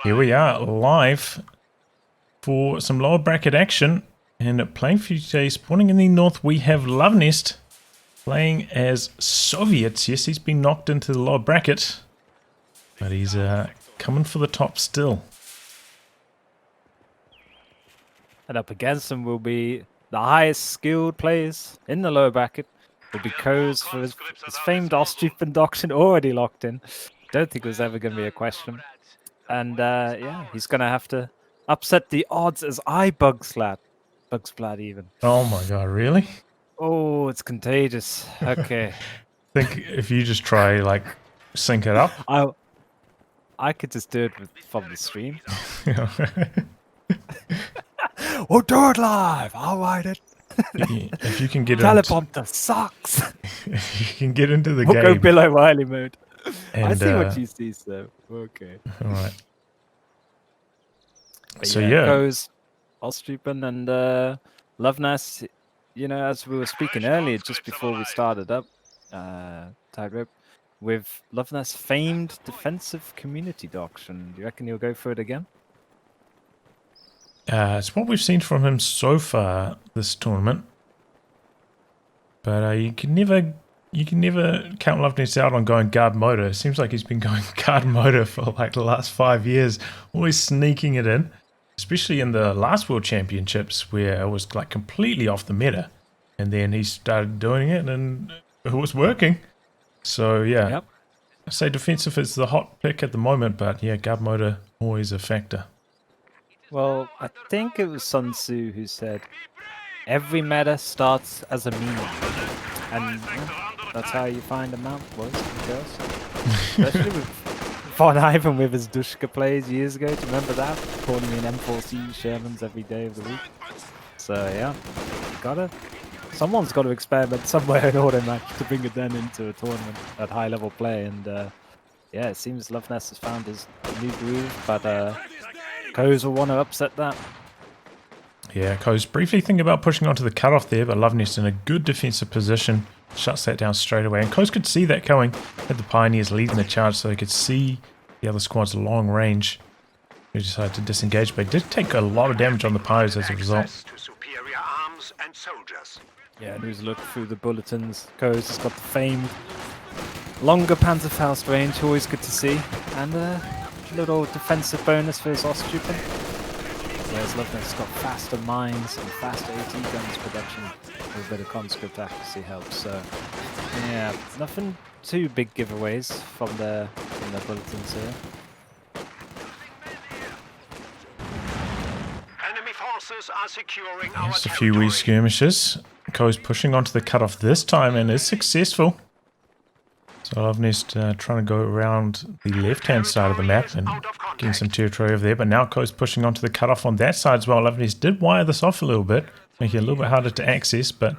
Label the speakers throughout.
Speaker 1: Here we are, live for some lower bracket action. And playing for today, spawning in the north, we have Luvnest playing as Soviets. Yes, he's been knocked into the lower bracket, but he's coming for the top still.
Speaker 2: And up against him will be the highest skilled players in the lower bracket. Will be KOES for his famed Austrian doctrine already locked in. Don't think there's ever going to be a question. And yeah, he's going to have to upset the odds as I bug splat even.
Speaker 1: Oh my god, really?
Speaker 2: Oh, it's contagious. Okay.
Speaker 1: I think if you just try, like, sync it up.
Speaker 2: I could just do it from the stream.
Speaker 3: We'll do it live. I'll write it.
Speaker 1: If you can get
Speaker 2: teleprompter sucks.
Speaker 1: If you can get into the
Speaker 2: we'll
Speaker 1: game.
Speaker 2: Go Bill O'Reilly mode.
Speaker 1: And,
Speaker 2: I see what you see, so okay.
Speaker 1: All right.
Speaker 2: But
Speaker 1: So
Speaker 2: KOES, Austrian, and Luvnest. You know, as we were speaking earlier, just before we started up, Tightrope, with Luvnest's famed defensive community doctrine. Do you reckon you'll go for it again?
Speaker 1: It's what we've seen from him so far this tournament, but you can never count Luvnest out on going guard motor. It seems like he's been going guard motor for like the last 5 years, always sneaking it in, especially in the last World Championships where it was like completely off the meta, and then he started doing it and it was working. So yeah,
Speaker 2: Yep.
Speaker 1: I say defensive is the hot pick at the moment, but yeah, guard motor always a factor.
Speaker 2: Well, I think it was Sun Tzu who said, every meta starts as a meme. And that's how you find a mount, boys and girls. Especially with Von Ivan with his Dushka plays years ago. Do you remember that? Calling in M4C Shermans every day of the week. So yeah, someone's got to experiment somewhere in order match to bring it then into a tournament at high level play. And yeah, it seems Luvnest has found his new groove, but KOES will want to upset that.
Speaker 1: Yeah, KOES briefly thinking about pushing onto the cutoff there, but Luvnest in a good defensive position, shuts that down straight away. And KOES could see that coming, had the Pioneers leading the charge so they could see the other squad's long range. He decided to disengage, but he did take a lot of damage on the Pios as a result.
Speaker 2: Yeah, and who's looked through the bulletins. KOES has got the famed longer Panzerfaust range, always good to see. And little defensive bonus for his Austrian. Whereas Luvnest's got faster mines and faster AT guns production with a bit of conscript accuracy helps. So yeah, nothing too big giveaways from the bulletins here.
Speaker 4: Enemy forces are securing our
Speaker 1: Just a few wee skirmishes. KOES pushing onto the cutoff this time and is successful. So Luvnest trying to go around the left-hand side of the map and getting some territory over there. But now KOES pushing onto the cutoff on that side as well. Luvnest did wire this off a little bit, making it a little bit harder to access. But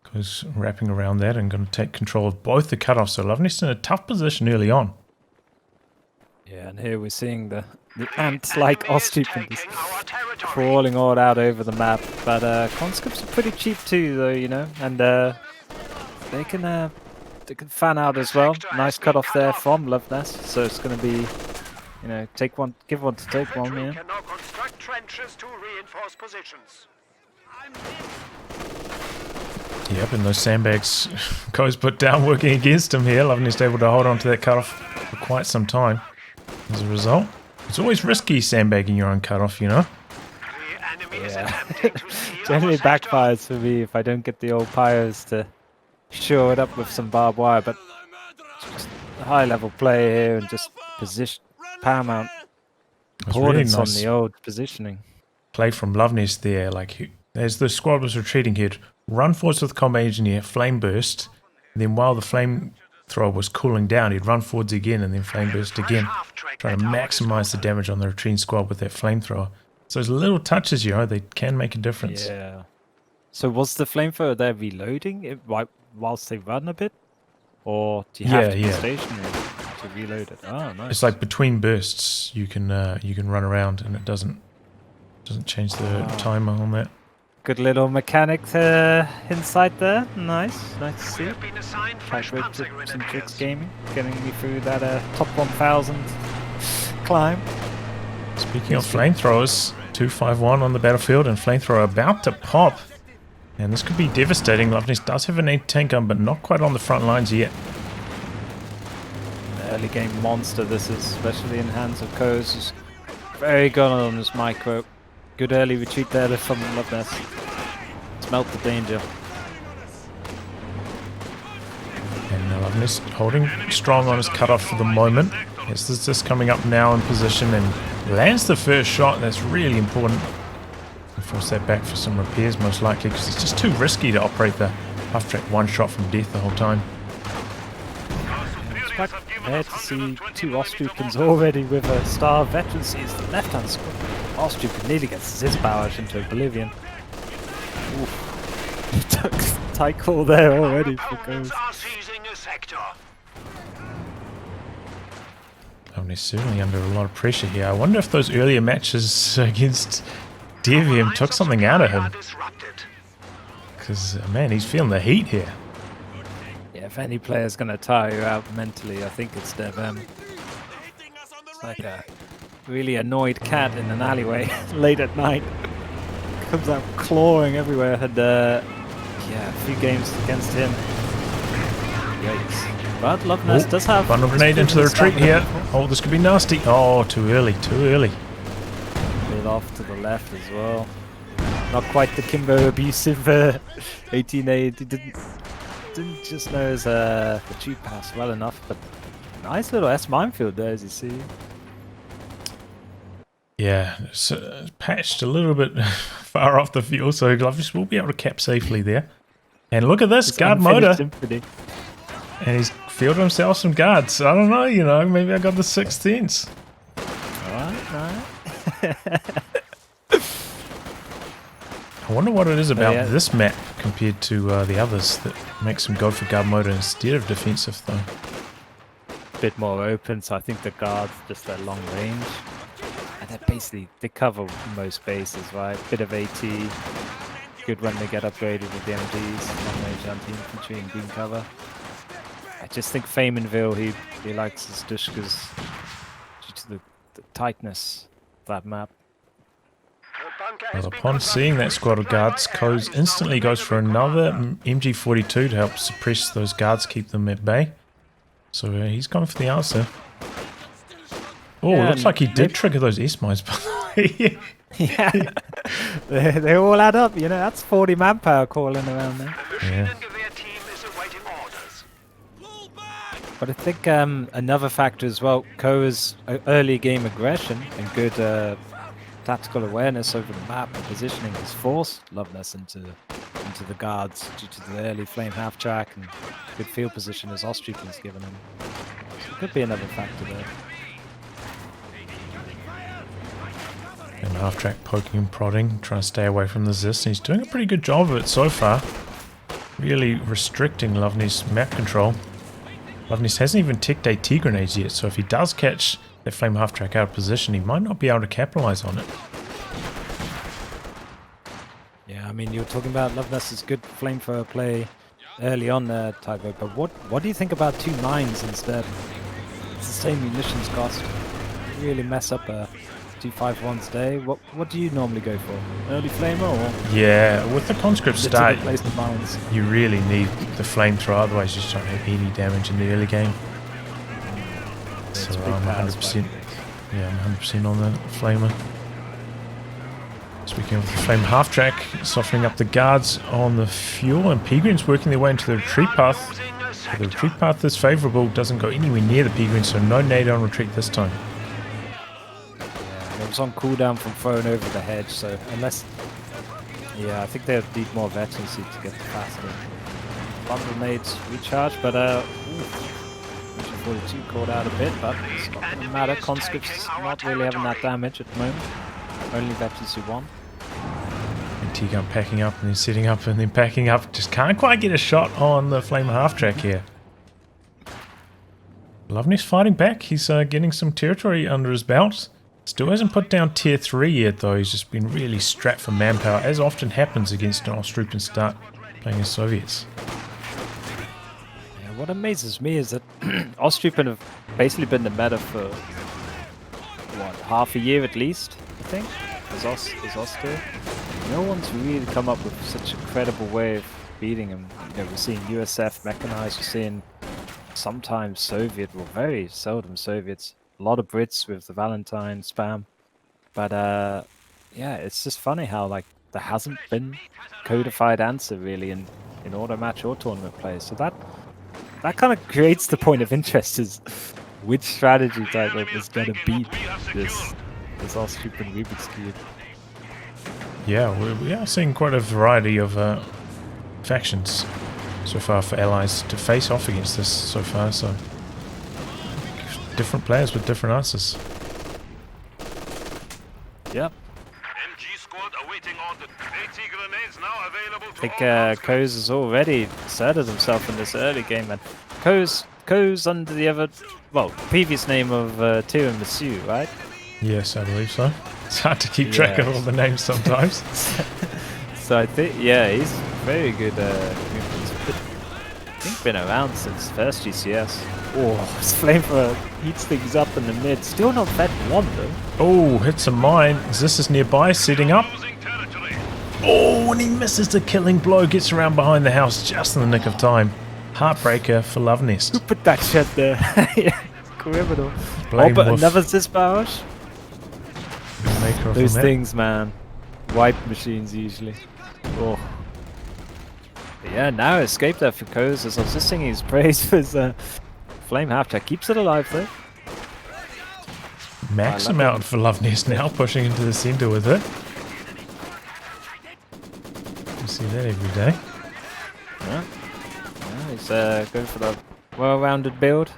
Speaker 1: KOES wrapping around that and going to take control of both the cutoffs. So Luvnest in a tough position early on.
Speaker 2: Yeah, and here we're seeing the ant-like Austrians crawling all out over the map. But conscripts are pretty cheap too, though, you know. And they can fan out as well. Nice cut off there from Luvnest. So it's going to be, you know, take one, give one to take one, yeah.
Speaker 1: Yep, and those sandbags KOES put down working against him here. Luvnest able to hold on to that cutoff for quite some time. As a result, it's always risky sandbagging your own cutoff, you know.
Speaker 2: Yeah, generally backfires for me if I don't get the old Pios to shore it up with some barbed wire, but just high level play here and just position paramount importance really nice on the old positioning.
Speaker 1: Play from Luvnest there, like as the squad was retreating, he'd run forwards with the combat engineer, flame burst, and then while the flame thrower was cooling down, he'd run forwards again and then flame burst again, trying to maximize the damage on the retreating squad with that flamethrower. So those little touches, you know, they can make a difference.
Speaker 2: Yeah. So was the flamethrower there reloading it whilst they run a bit? Or do you have to be stationary to reload it? Oh, nice.
Speaker 1: It's like between bursts you can run around and it doesn't change the timer on that.
Speaker 2: Good little mechanic insight there. Nice to see. Tightrope tips and tricks gaming, getting me through that top 1000 climb.
Speaker 1: Speaking of flamethrowers, 251 on the battlefield and flamethrower about to pop. And this could be devastating. Luvnest does have an 8-tank gun, but not quite on the front lines yet.
Speaker 2: Early game monster this is, especially in hands of KOES. He's very good on his micro. Good early retreat there from Luvnest. Smelt the danger.
Speaker 1: And Luvnest holding strong on his cutoff for the moment. Yes, this is coming up now in position and lands the first shot. That's really important. And force that back for some repairs most likely, because it's just too risky to operate the half-track one shot from death the whole time.
Speaker 2: It's quite rare to see two Ostreukens already with a star of veterancy as the left-hand squad. Ostreiken nearly gets his powers into oblivion. Oof. Tight call there already for KOES.
Speaker 1: Luvnest certainly under a lot of pressure here. I wonder if those earlier matches against Devium took something out of him. Because, man, he's feeling the heat here.
Speaker 2: Yeah, if any player's going to tire you out mentally, I think it's Devem. It's like a really annoyed cat in an alleyway late at night. Comes out clawing everywhere. Had yeah, a few games against him. Yikes. But Luvnest does have...
Speaker 1: Bundle grenade into the retreat here. Oh, this could be nasty. Oh, too early, too early.
Speaker 2: Bit off to the left as well. Not quite the Kimbo abusive 18A. He didn't just know his retreat pass well enough, but nice little S minefield there, as you see.
Speaker 1: Yeah, it's patched a little bit far off the field, so Luvnest will be able to cap safely there. And look at this,
Speaker 2: It's
Speaker 1: guard
Speaker 2: unfinished
Speaker 1: motor.
Speaker 2: symphony.
Speaker 1: And he's fielded himself some guards. I don't know, you know, maybe I got the sixth sense.
Speaker 2: Alright.
Speaker 1: I wonder what it is about
Speaker 2: yeah.
Speaker 1: this map compared to the others that makes him go for guard mode instead of defensive, though.
Speaker 2: Bit more open, so I think the guards just at long range. And they basically, they cover most bases, right? Bit of AT. Good when they get upgraded with the MGs, long range anti-infantry and green cover. I just think Famenville, he likes his Dushkas due to the tightness of that map.
Speaker 1: Well, upon seeing that squad of guards, KOES instantly goes for another MG42 to help suppress those guards, keep them at bay. So he's going for the answer. Oh,
Speaker 2: Yeah,
Speaker 1: looks like he did trigger those S-mines, by the way.
Speaker 2: Yeah, they all add up, you know, that's 40 manpower calling around there.
Speaker 1: Yeah.
Speaker 2: But I think another factor as well, KOES' early game aggression and good tactical awareness over the map and positioning has forced Luvnest into the guards due to the early flame half track and good field position as Ostreiken's given him. So it could be another factor there.
Speaker 1: And half track poking and prodding, trying to stay away from the Zis. And he's doing a pretty good job of it so far. Really restricting Luvnest's map control. Luvnest hasn't even ticked AT grenades yet, so if he does catch that flame half track out of position, he might not be able to capitalize on it.
Speaker 2: Yeah, I mean, you were talking about Luvnest's good flamethrower play early on there, Tybo, but what do you think about 2 9s instead? It's the same munitions cost. Really mess up a 251's day. What do you normally go for? Early flamer or?
Speaker 1: Yeah, with the conscript start,
Speaker 2: Place the mines.
Speaker 1: you really need the flamethrower, otherwise you just don't have any damage in the early game. So I'm 100%. Yeah, I'm 100% on the flamer. Speaking of the flame half track, softening up the guards on the fuel, and Peregrines working their way into the retreat path. So the retreat path is favourable, doesn't go anywhere near the Peregrines, so no nade on retreat this time.
Speaker 2: It was on cooldown from throwing over the hedge, so unless... Yeah, I think they need more veterancy to get faster. Bundle nades recharge, but 42 called out a bit, but it's not going to matter. Conscript's not really having that damage at the moment. Only veterancy 1.
Speaker 1: And T-gun packing up and then setting up and then packing up. Just can't quite get a shot on the flame half track here. Luvnest fighting back. He's getting some territory under his belt. Still hasn't put down tier 3 yet though. He's just been really strapped for manpower, as often happens against an Ostreiken start playing as Soviets.
Speaker 2: Yeah, what amazes me is that Ostreiken have basically been the meta for, what, half a year at least, I think, as Oster. No one's really come up with such a credible way of beating him. You know, we're seeing USF mechanized, we're seeing sometimes Soviet, well, very seldom Soviets. A lot of Brits with the Valentine spam. But yeah, it's just funny how like there hasn't been codified answer really in auto match or tournament play. So that kind of creates the point of interest is which strategy type is going to beat this Austrian Rubik's Cube.
Speaker 1: Yeah, we are seeing quite a variety of factions so far for allies to face off against this so far. So different players with different answers.
Speaker 2: Yep.
Speaker 4: MG squad awaiting order. 80 grenades now available
Speaker 2: I think KOES has already asserted himself in this early game, and KOES under the other, well, previous name of Tiramisu, right?
Speaker 1: Yes, I believe so. It's hard to keep track of all the names sometimes.
Speaker 2: So I think, yeah, he's very good. I think been around since first GCS. Oh, his flamethrower heats things up in the mid. Still not that one though.
Speaker 1: Oh, hits a mine. This is nearby, setting up. Oh, and he misses the killing blow. Gets around behind the house just in the nick of time. Heartbreaker for Luvnest.
Speaker 2: Who put that shit there? Yeah, criminal.
Speaker 1: Blame
Speaker 2: but
Speaker 1: Wolf.
Speaker 2: another Sis barrage.
Speaker 1: Maker of
Speaker 2: Those
Speaker 1: the map.
Speaker 2: things, man. Wipe machines usually. Oh. But yeah, now escape there for KOES. As I was just singing his praise for his flame half track. Keeps it alive though.
Speaker 1: Max amount for Luvnest now, pushing into the center with it. You see that every day.
Speaker 2: Yeah. He's going for the well-rounded build.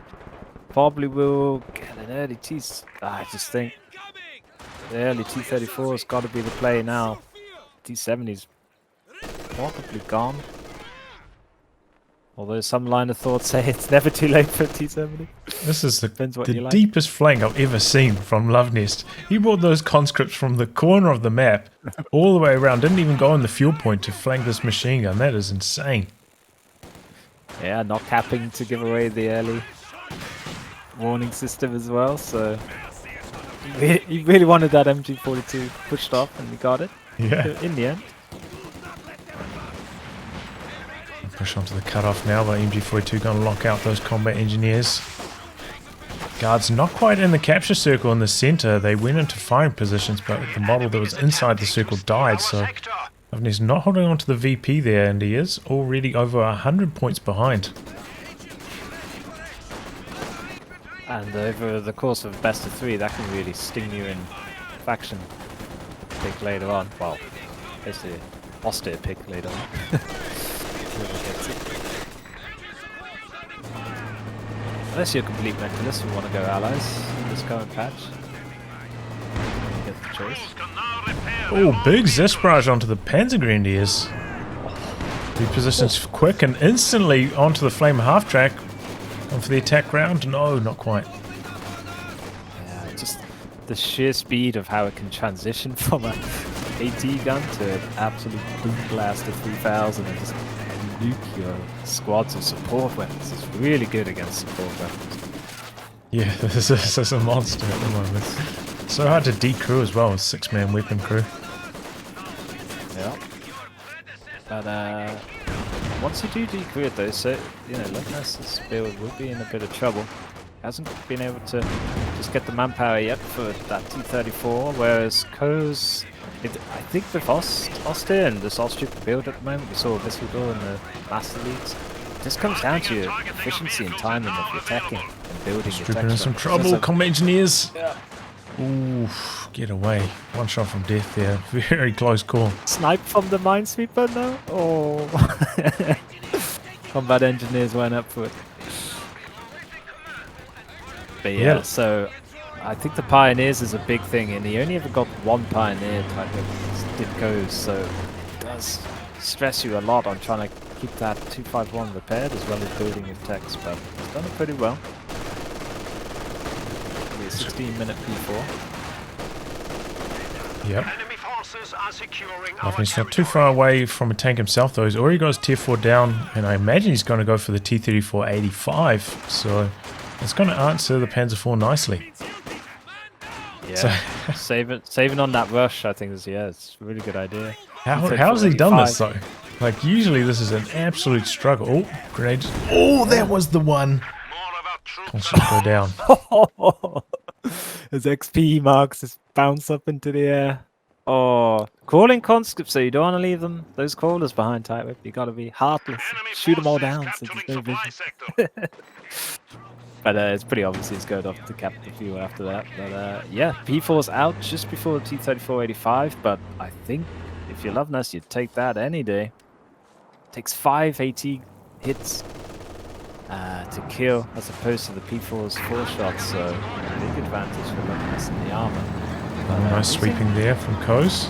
Speaker 2: Probably will get an early T. I just think the early T34 has got to be the play now. T70's probably gone. Although some line of thought say it's never too late for a T70.
Speaker 1: This is the
Speaker 2: you like.
Speaker 1: deepest flank I've ever seen from Luvnest. He brought those conscripts from the corner of the map all the way around. Didn't even go on the fuel point to flank this machine gun. That is insane.
Speaker 2: Yeah, not capping to give away the early warning system as well. So he really wanted that MG42 pushed off, and he got it.
Speaker 1: Yeah.
Speaker 2: In the end.
Speaker 1: Push onto the cutoff now by MG42, going to lock out those combat engineers. Guards not quite in the capture circle in the center. They went into firing positions, but the model that was inside the circle died, so Luvnest not holding on to the VP there, and he is already over 100 points behind.
Speaker 2: And over the course of best of 3, that can really sting you in faction pick later on. Well, basically austere pick later on. Unless you're a complete mentalist and want to go allies in this current patch. You get the choice.
Speaker 1: Oh, big Zespraj onto the Panzergrenadiers. Repositions quick and instantly onto the Flame half track. And for the attack round? No, not quite.
Speaker 2: Yeah, just the sheer speed of how it can transition from a AT gun to an absolute boom blast of 3000 and just nuke your squads of support weapons. It's really good against support weapons.
Speaker 1: Yeah, this is a monster at the moment. So hard to decrew as well with 6-man weapon crew.
Speaker 2: Yeah. But once you do decrew it though, so you know, Luvnest's build will be in a bit of trouble. Hasn't been able to just get the manpower yet for that T34, whereas KOES, I think with Oster and this Austrian build at the moment, we saw this will go in the Master Leagues. It just comes down to your efficiency and timing of your attacking and building your
Speaker 1: Stripping in some trouble, combat engineers. Yeah. Ooh, get away. One shot from death there. Very close call.
Speaker 2: Snipe from the minesweeper now? Oh. Combat engineers went up for it. But yeah, so I think the Pioneers is a big thing, and he only ever got one Pioneer type of did KOES, so it does stress you a lot on trying to keep that 251 repaired as well as building your techs, but he's done it pretty well. Probably a 16-minute P4.
Speaker 1: Yep.
Speaker 4: Enemy forces are securing our
Speaker 1: He's not too far away from a tank himself though. He's already got his tier 4 down, and I imagine he's going to go for the T-34-85, so it's going to answer the Panzer IV nicely.
Speaker 2: Yeah, saving on that rush, I think it's a really good idea.
Speaker 1: How's he done this though? Like usually this is an absolute struggle. Oh, grenades. Oh, that was the one.
Speaker 4: More of our troops
Speaker 1: Conscripts go down.
Speaker 2: His XP marks just bounce up into the air. Oh, crawling conscripts, so you don't want to leave them, those crawlers behind, Tightwhip. You gotta be heartless.
Speaker 4: enemy
Speaker 2: Shoot them all
Speaker 4: forces
Speaker 2: down so there's
Speaker 4: capturing
Speaker 2: no
Speaker 4: supply
Speaker 2: vision.
Speaker 4: sector.
Speaker 2: But it's pretty obvious he's going off to cap the fuel after that. But yeah, P4's out just before the T-34-85, but I think if you're Luvnest, you'd take that any day. Takes 5 AT hits to kill as opposed to the P4's 4 shots, so big advantage for Luvnest in the armor. But,
Speaker 1: Nice sweeping there from KOES.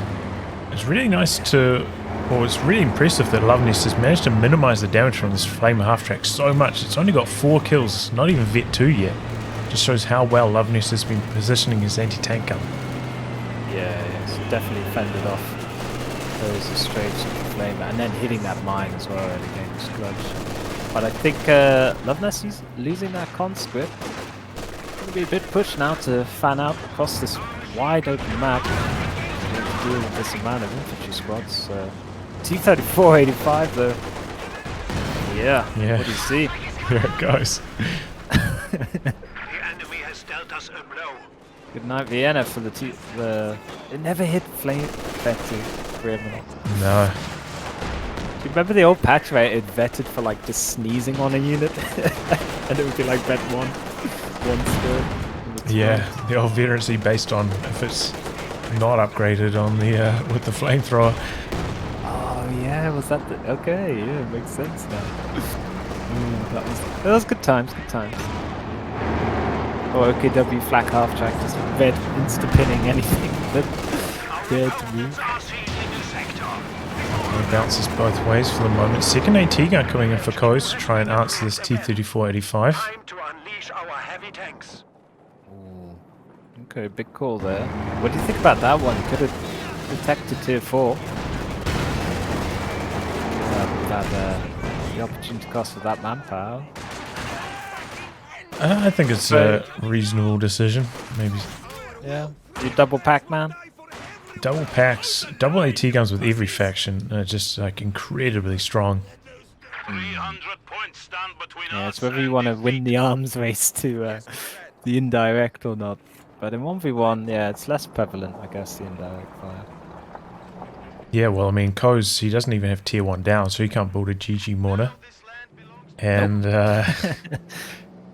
Speaker 1: It's really nice to, well, it's really impressive that Luvnest has managed to minimize the damage from this Flame half-track so much. It's only got 4 kills, not even Vet 2 yet. Just shows how well Luvnest has been positioning his anti-tank gun.
Speaker 2: yeah, it's definitely fended off those strafes of the Flame, and then hitting that mine as well at against Grudge. But I think Luvnest is losing that conscript. Going to be a bit pushed now to fan out across this wide open map. To deal with this amount of infantry squads. T-34-85 though. Yeah,
Speaker 1: Yeah.
Speaker 2: what do you see?
Speaker 1: There it goes.
Speaker 4: The enemy has dealt us a blow.
Speaker 2: Good night Vienna for it never hit Flame Vetted for a minute.
Speaker 1: No.
Speaker 2: Do you remember the old patch where it vetted for like just sneezing on a unit? And it would be like vet 1 skill.
Speaker 1: Yeah, the old veterancy based on if it's not upgraded on the with the flamethrower.
Speaker 2: Oh yeah, was that the... Okay, yeah, it makes sense now. That was good times, good times. Or OKW flak half track, just vet insta-pinning anything that dared to move.
Speaker 4: Are seizing the sector.
Speaker 1: It bounces both ways for the moment. Second AT gun coming in for KOES to try and answer this T-34-85.
Speaker 4: Time to unleash our heavy tanks.
Speaker 2: Okay, big call there. What do you think about that one? Could have detected tier 4. The opportunity cost of that manpower.
Speaker 1: I think it's a reasonable decision. Maybe
Speaker 2: Yeah. You double pack, man?
Speaker 1: double packs, double AT guns with every faction are just like incredibly strong.
Speaker 4: 300 points stand between
Speaker 2: Yeah,
Speaker 4: us
Speaker 2: it's whether you
Speaker 4: and
Speaker 2: want to
Speaker 4: defeat.
Speaker 2: win the arms race to the indirect or not. But in 1v1, yeah, it's less prevalent, I guess, the indirect fire.
Speaker 1: Yeah, well, I mean, KOES, he doesn't even have tier 1 down, so he can't build a GG mortar. And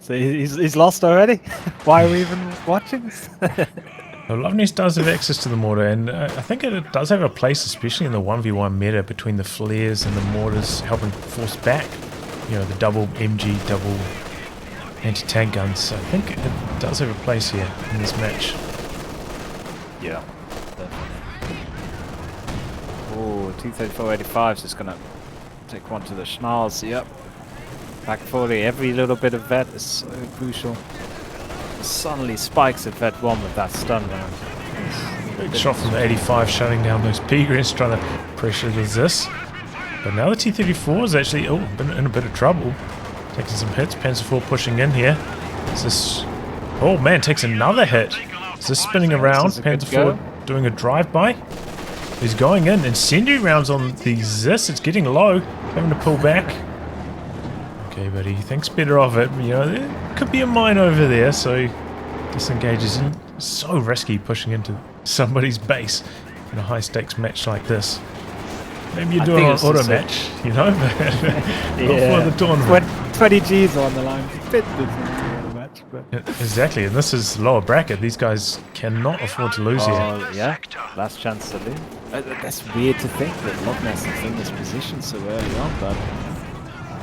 Speaker 2: So he's lost already? Why are we even watching this?
Speaker 1: well, Luvnest does have access to the mortar, and I think it does have a place, especially in the 1v1 meta, between the flares and the mortars helping force back, you know, the double MG, double anti-tank guns. So I think it does have a place here in this match.
Speaker 2: Yeah. Oh, T-34-85's just gonna take one to the schnars. Yep. Back 40. Every little bit of vet is so crucial. Suddenly spikes at vet 1 with that stun round.
Speaker 1: Big shot from the 85, shutting down those P-Grins, trying to pressure resist. But now the T-34 is actually been in a bit of trouble. Taking some hits. Panzer IV pushing in here. Is this... Oh man, takes another hit. Is this spinning around?
Speaker 2: This is a good
Speaker 1: Panzer IV doing a drive-by. He's going in. Incendiary rounds on the Zis. It's getting low. Having to pull back. Okay, but he thinks better of it. You know, there could be a mine over there, so he disengages. And so risky pushing into somebody's base in a high-stakes match like this. Maybe you're doing an auto match, you know, but not for the tournament.
Speaker 2: 20 G's on the line. Fit this into the match, but...
Speaker 1: Exactly, and this is lower bracket. These guys cannot afford to lose here.
Speaker 2: Oh, yeah. Last chance to lose. That's weird to think that Luvnest is in this position so early on, but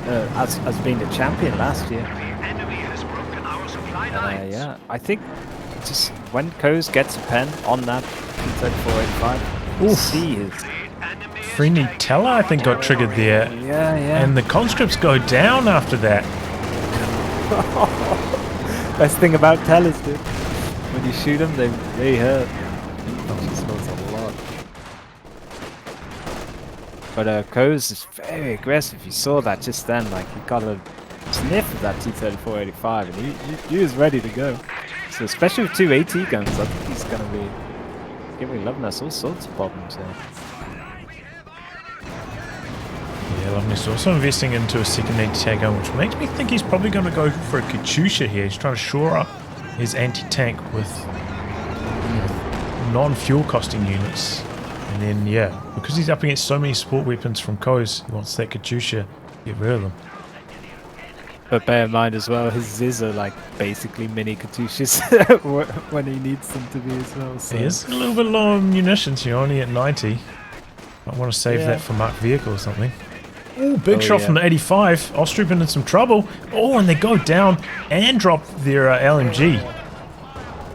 Speaker 2: as being the champion last year.
Speaker 4: The enemy has broken our supply lines.
Speaker 2: Yeah, I think just when KOES gets a pen on that T-34-85, we'll see his...
Speaker 1: Friendly Teller, I think, got triggered there.
Speaker 2: Yeah, yeah.
Speaker 1: And the conscripts go down after that.
Speaker 2: Best thing about tellers, dude. When you shoot them, they hurt. She scores a lot. But KOES is very aggressive. You saw that just then. Like, he got a sniff of that T-34-85, and he was ready to go. So especially with 2 AT guns, I think he's going to be giving Luvnest all sorts of problems here.
Speaker 1: Yeah, Luvnest also investing into a second anti-tank gun, which makes me think he's probably going to go for a Katyusha here. He's trying to shore up his anti-tank with non-fuel costing units. And then, yeah, because he's up against so many support weapons from KOES, he wants that Katyusha to get rid of them.
Speaker 2: But bear in mind as well, his Ziz are like basically mini Katyushas when he needs them to be as well. So.
Speaker 1: He is a little bit low on munitions, you're only at 90. Might want to save
Speaker 2: Yeah.
Speaker 1: that for marked vehicle or something. Oh, big shot
Speaker 2: yeah.
Speaker 1: from the 85. Ostrupen in some trouble. Oh, and they go down and drop their LMG.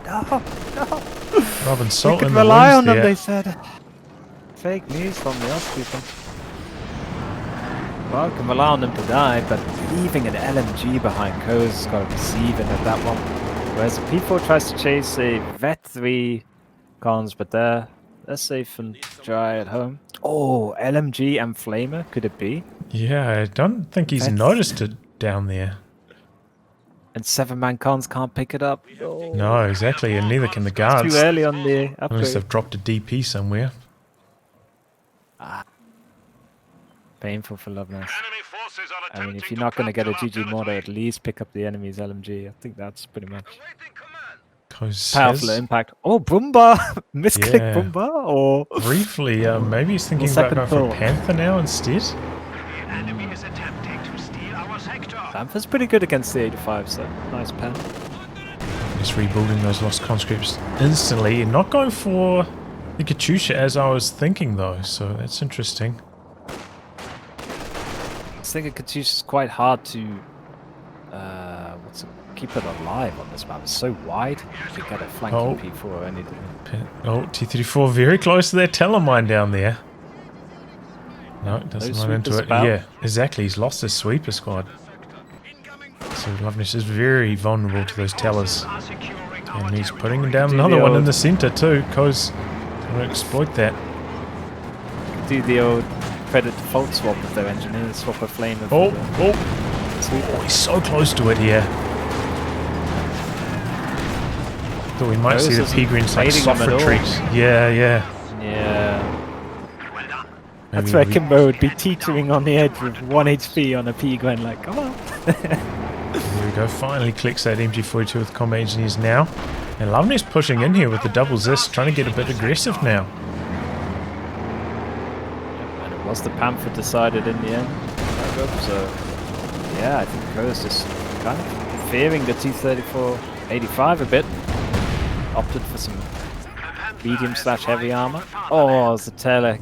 Speaker 2: No.
Speaker 1: Rubbing
Speaker 2: We
Speaker 1: salt
Speaker 2: could
Speaker 1: in the
Speaker 2: rely
Speaker 1: wounds
Speaker 2: on them,
Speaker 1: there.
Speaker 2: they said. Fake news from the Ostrupen. Well, we can rely on them to die, but leaving an LMG behind KOES has got to be seething at that one. Whereas the P4 tries to chase a Vet 3 cons, but they're safe and dry at home. Oh, LMG and Flamer, could it be?
Speaker 1: Yeah, I don't think he's
Speaker 2: That's-
Speaker 1: noticed it down there.
Speaker 2: And 7-man cons can't pick it up. Oh,
Speaker 1: No, exactly, and neither can the
Speaker 2: too
Speaker 1: guards.
Speaker 2: early on the
Speaker 1: Unless
Speaker 2: upgrade.
Speaker 1: they've dropped a DP somewhere.
Speaker 2: Painful for Luvnest.
Speaker 4: Enemy forces are
Speaker 2: I mean, if
Speaker 4: attempting
Speaker 2: you're not going to get a
Speaker 4: capture our
Speaker 2: GG mortar, at
Speaker 4: territory.
Speaker 2: least pick up the enemy's LMG. I think that's pretty much
Speaker 4: Awaiting command.
Speaker 1: KOES
Speaker 2: powerful
Speaker 1: has
Speaker 2: impact. Oh, Brumba! Misclick
Speaker 1: Yeah.
Speaker 2: Brumba? Or...
Speaker 1: briefly, maybe he's thinking
Speaker 2: Well,
Speaker 1: about going
Speaker 2: second
Speaker 1: for a
Speaker 2: thought.
Speaker 1: Panther now instead.
Speaker 4: The enemy is attempting to steal our sector.
Speaker 2: Panther's pretty good against the 85, so nice pen.
Speaker 1: Just rebuilding those lost conscripts instantly and not going for the Katyusha as I was thinking though, so that's interesting.
Speaker 2: I think a Katyusha is quite hard to keep it alive on this map. It's so wide. You get a flanking
Speaker 1: Oh.
Speaker 2: P4 or anything.
Speaker 1: Oh, T-34 very close to that telemine down there. No, doesn't
Speaker 2: No
Speaker 1: run into
Speaker 2: sweepers
Speaker 1: it.
Speaker 2: about.
Speaker 1: Yeah, exactly. He's lost his sweeper squad. So Luvnest is very vulnerable to those tellers.
Speaker 4: Are securing our
Speaker 1: And he's
Speaker 4: territory.
Speaker 1: putting down
Speaker 2: Do
Speaker 1: another
Speaker 2: the
Speaker 1: one in
Speaker 2: old-
Speaker 1: the center too. KOES going to exploit that.
Speaker 2: Do the old credit default swap with their engineers, swap a flame of
Speaker 1: Oh,
Speaker 2: the
Speaker 1: oh,
Speaker 2: sweeper.
Speaker 1: oh, he's so close to it here. Thought we might
Speaker 2: KOES
Speaker 1: see the
Speaker 2: isn't
Speaker 1: P-Greens like
Speaker 2: baiting
Speaker 1: soft
Speaker 2: them at all.
Speaker 1: retreat. Yeah, yeah.
Speaker 2: Yeah.
Speaker 4: Well done.
Speaker 2: That's
Speaker 1: Maybe
Speaker 2: where
Speaker 1: we-
Speaker 2: Kimbo would be teetering on the edge with 1 HP on a P-Gwen, like, come on.
Speaker 1: There we go. Finally clicks that MG42 with combat engineers now. And Luvnest pushing in here with the double Zis, trying to get a bit aggressive now.
Speaker 2: And it was the Panther decided in the end. So, yeah, I think KOES just kind of fearing the T-34-85 a bit. Opted for some medium/heavy armor. Oh, Zatella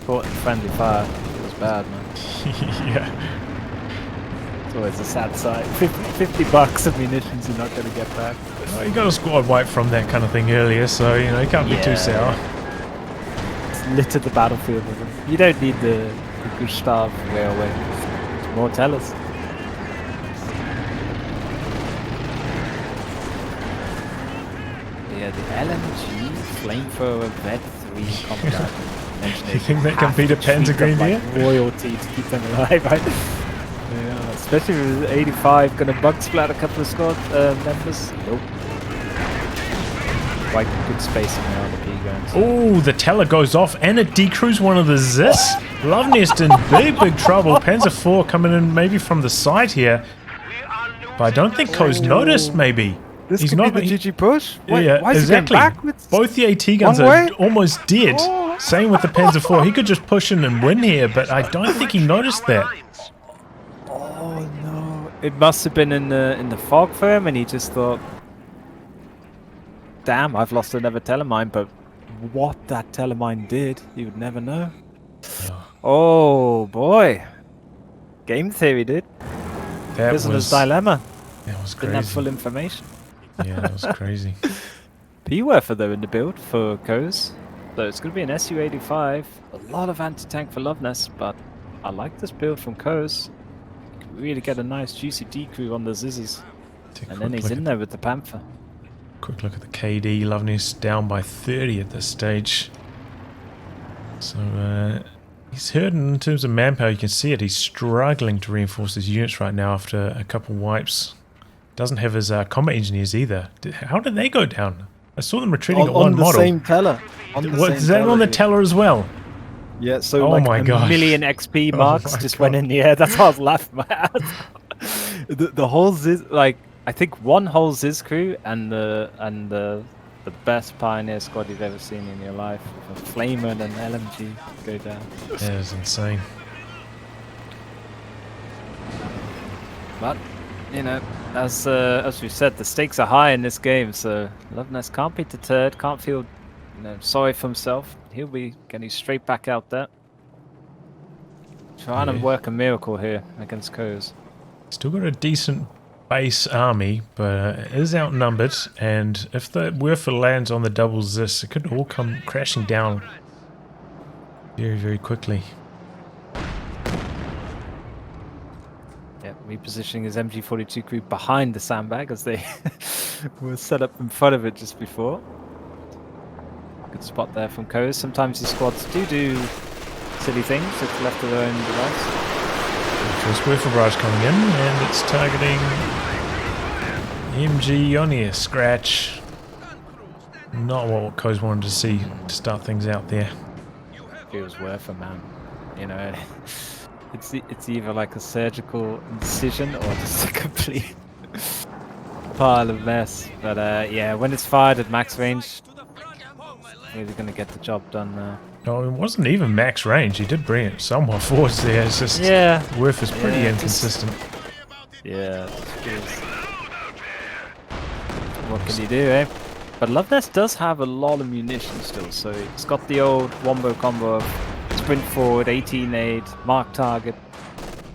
Speaker 2: caught in friendly fire. It was bad, man.
Speaker 1: Yeah.
Speaker 2: It's always a sad sight. 50 bucks of munitions you're not going to get back.
Speaker 1: Well, you got a squad wipe from that kind of thing earlier, so you know you can't be too
Speaker 2: Yeah.
Speaker 1: sour.
Speaker 2: It's littered the battlefield with them. You don't need the Gustav railway. It's more tellers. Yeah, the LMG flamethrower Vet 3 combat engineer.
Speaker 1: You think that can
Speaker 2: have
Speaker 1: beat a
Speaker 2: to treat
Speaker 1: Panzer
Speaker 2: them
Speaker 1: Grenadier?
Speaker 2: like royalty to keep them alive, right? Yeah, especially with 85 gonna bug splat a couple of squad members. Nope. Quite good spacing now on the P-guns.
Speaker 1: Oh, the teller goes off and it decrews one of the Zis. Luvnest in big trouble. Panzer IV coming in maybe from the side here.
Speaker 4: We are losing
Speaker 1: But I don't think KOES noticed maybe.
Speaker 2: This
Speaker 1: He's
Speaker 2: could
Speaker 1: not
Speaker 2: be the
Speaker 1: he-
Speaker 2: GG push. Wait,
Speaker 1: yeah,
Speaker 2: why is
Speaker 1: exactly.
Speaker 2: he going backwards?
Speaker 1: Both the AT guns
Speaker 2: Wrong
Speaker 1: are
Speaker 2: way?
Speaker 1: almost dead.
Speaker 2: Oh.
Speaker 1: Same with the Panzer IV. He could just push in and win here, but I don't think he noticed that.
Speaker 2: Oh no! It must have been in the fog firm, and he just thought, "Damn, I've lost another telemine." But what that telemine did, you would never know. Oh boy! Game theory, dude.
Speaker 1: That
Speaker 2: Prisoner's
Speaker 1: was,
Speaker 2: dilemma.
Speaker 1: that was
Speaker 2: Didn't have full
Speaker 1: crazy.
Speaker 2: information.
Speaker 1: Yeah, that was crazy.
Speaker 2: P-Werfer though in the build for KOES. So it's going to be an SU-85. A lot of anti-tank for Luvnest, but I like this build from KOES. You can really get a nice juicy decrew on the Zizzes.
Speaker 1: Take a
Speaker 2: And then
Speaker 1: quick
Speaker 2: he's
Speaker 1: look
Speaker 2: in there with the Panther.
Speaker 1: Quick look at the KD. Luvnest down by 30 at this stage. So he's hurting in terms of manpower. You can see it. He's struggling to reinforce his units right now after a couple wipes. Doesn't have his combat engineers either. How did they go down? I saw them retreating at
Speaker 2: On
Speaker 1: one
Speaker 2: the
Speaker 1: model.
Speaker 2: same teller.
Speaker 1: Is that on the teller as well?
Speaker 2: Yeah, so
Speaker 1: Oh
Speaker 2: like
Speaker 1: my
Speaker 2: a
Speaker 1: gosh.
Speaker 2: million XP
Speaker 1: Oh
Speaker 2: marks
Speaker 1: my
Speaker 2: just
Speaker 1: God.
Speaker 2: went in the air. That's how I was laughing my ass. The whole Ziz, like I think one whole Ziz crew and the best Pioneer squad you've ever seen in your life. A flamer and an LMG go down.
Speaker 1: That is insane.
Speaker 2: But you know, as we said, the stakes are high in this game, so Luvnest can't be deterred, can't feel sorry for himself. He'll be getting straight back out there. Trying to work a miracle here against KOES.
Speaker 1: Still got a decent base army, but it is outnumbered, and if the Werfer lands on the double Zis, it could all come crashing down very, very quickly.
Speaker 2: Yeah, repositioning his MG42 crew behind the sandbag as they were set up in front of it just before. Good spot there from KOES. Sometimes these squads do silly things if left to their own device.
Speaker 1: First Werfer barrage coming in, and it's targeting MG only a scratch. Not what KOES wanted to see to start things out there.
Speaker 2: Feels worth a man. You know, it's either like a surgical incision or just a complete pile of mess. But yeah, when it's fired at max range, really gonna get the job done there.
Speaker 1: No, it wasn't even max range. He did bring it somewhat forwards there. It's just Werfer's pretty inconsistent.
Speaker 2: What can he do, eh? But Luvnest does have a lot of munitions still, so it's got the old wombo combo of sprint forward, 18 aid, mark target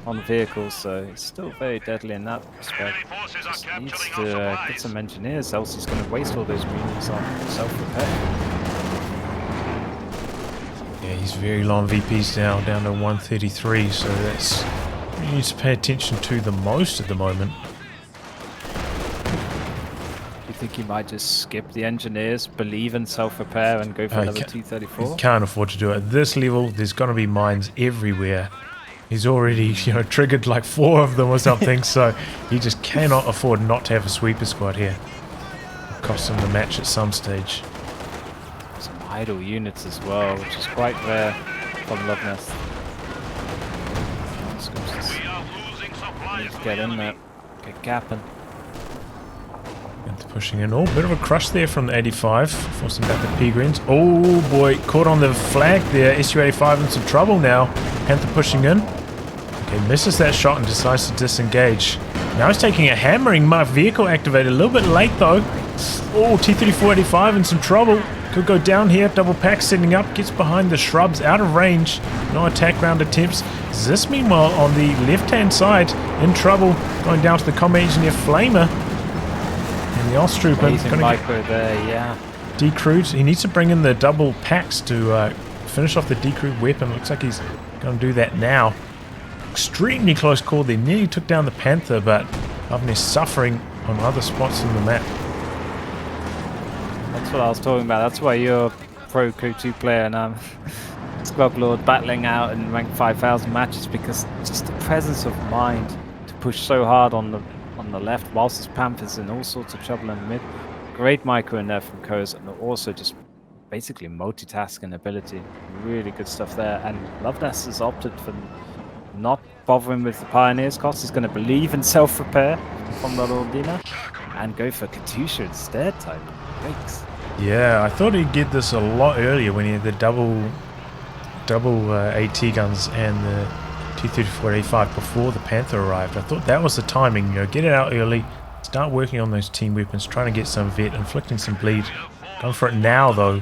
Speaker 2: on the vehicle, so it's still very deadly in that respect. Just needs to get some engineers, else he's going to waste all those munitions on self-repair.
Speaker 1: Yeah, he's very low on VPs now, down to 133, so that's what he needs to pay attention to the most at the moment.
Speaker 2: Do you think he might just skip the engineers, believe in self-repair and go for another 234?
Speaker 1: He can't afford to do it. At this level, there's going to be mines everywhere. He's already, triggered like 4 of them or something, so he just cannot afford not to have a sweeper squad here. It'll cost him the match at some stage.
Speaker 2: Some idle units as well, which is quite rare from Luvnest. Need to get in there, get gapping.
Speaker 1: And pushing in. Oh, bit of a crush there from the 85, forcing back the P-Greens. Oh boy, caught on the flag there. SU-85 in some trouble now. Panther pushing in. Okay, misses that shot and decides to disengage. Now he's taking a hammering. Mark vehicle activated. A little bit late though. Oh, T-34-85 in some trouble. Could go down here. Double pack setting up. Gets behind the shrubs. Out of range. No attack round attempts. Zis meanwhile on the left-hand side in trouble. Going down to the combat engineer Flamer. And the Ostrooper going to
Speaker 2: micro there, yeah.
Speaker 1: decrewed. He needs to bring in the double packs to finish off the decrewed weapon. Looks like he's going to do that now. Extremely close call. They nearly took down the Panther, but Luvnest suffering on other spots in the map.
Speaker 2: That's what I was talking about. That's why you're a pro KOE2 player and I'm Scrub Lord battling out in rank 5000 matches, because just the presence of mind to push so hard on the left whilst his Panther's in all sorts of trouble in the mid. Great micro in there from KOES, and also just basically multitasking ability. Really good stuff there. And Luvnest has opted for not bothering with the Pioneers cost. He's going to believe in self-repair from the Lordina and go for Katusha instead. Type breaks.
Speaker 1: Yeah, I thought he'd get this a lot earlier when he had the double AT guns and the T-34-85 before the Panther arrived. I thought that was the timing, get it out early, start working on those team weapons, trying to get some vet, inflicting some bleed. Going for it now though.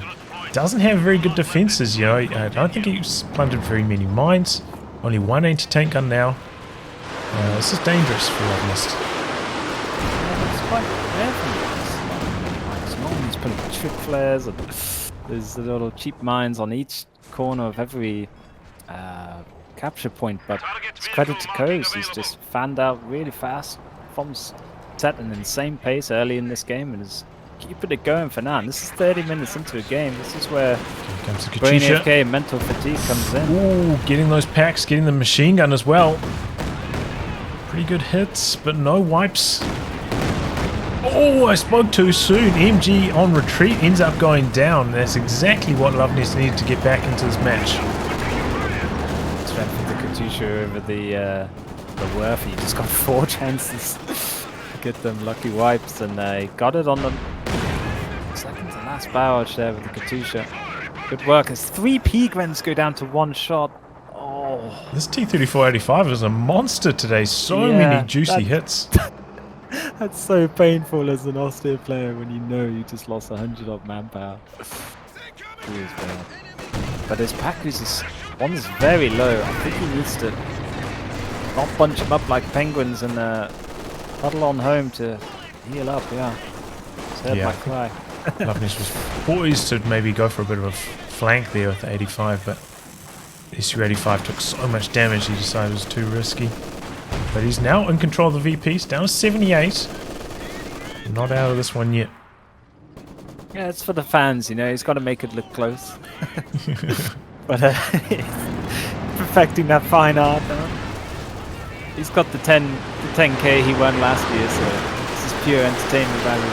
Speaker 1: Doesn't have very good defenses, I don't think he's plundered very many mines. Only one anti-tank gun now. This is dangerous for Luvnest.
Speaker 2: Yeah, it's quite rare for me. He's putting trick flares, and there's the little cheap mines on each corner of every capture point, but it's credit to KOES. He's just fanned out really fast, from set an insane pace early in this game, and is keeping it going for now. And this is 30 minutes into a game. This is where brain AFK and mental fatigue comes in.
Speaker 1: Ooh, getting those packs, getting the machine gun as well. Pretty good hits, but no wipes. Oh, I spoke too soon. MG on retreat ends up going down. That's exactly what Luvnest needed to get back into this match.
Speaker 2: It's went for the Katusha over the Worthy. He just got 4 chances to get them lucky wipes, and they got it on the second to last barrage there with the Katusha. Good work as 3 Pigrens go down to 1 shot. Oh,
Speaker 1: This T-3485 is a monster today. So
Speaker 2: Yeah,
Speaker 1: many juicy hits.
Speaker 2: that's so painful as an austere player when you know you just lost 100 odd manpower. It is bad. But his Pakus is one is very low. I think he needs to not bunch them up like penguins and huddle on home to heal up. Yeah, his head
Speaker 1: Yeah.
Speaker 2: might cry.
Speaker 1: Luvnest was poised to maybe go for a bit of a flank there with the 85, but SU-85 took so much damage he decided it was too risky. But he's now in control of the VPs, down to 78. Not out of this one yet.
Speaker 2: Yeah, it's for the fans, you know. He's got to make it look close. But perfecting that fine art. He's got the 10k he won last year, so this is pure entertainment value.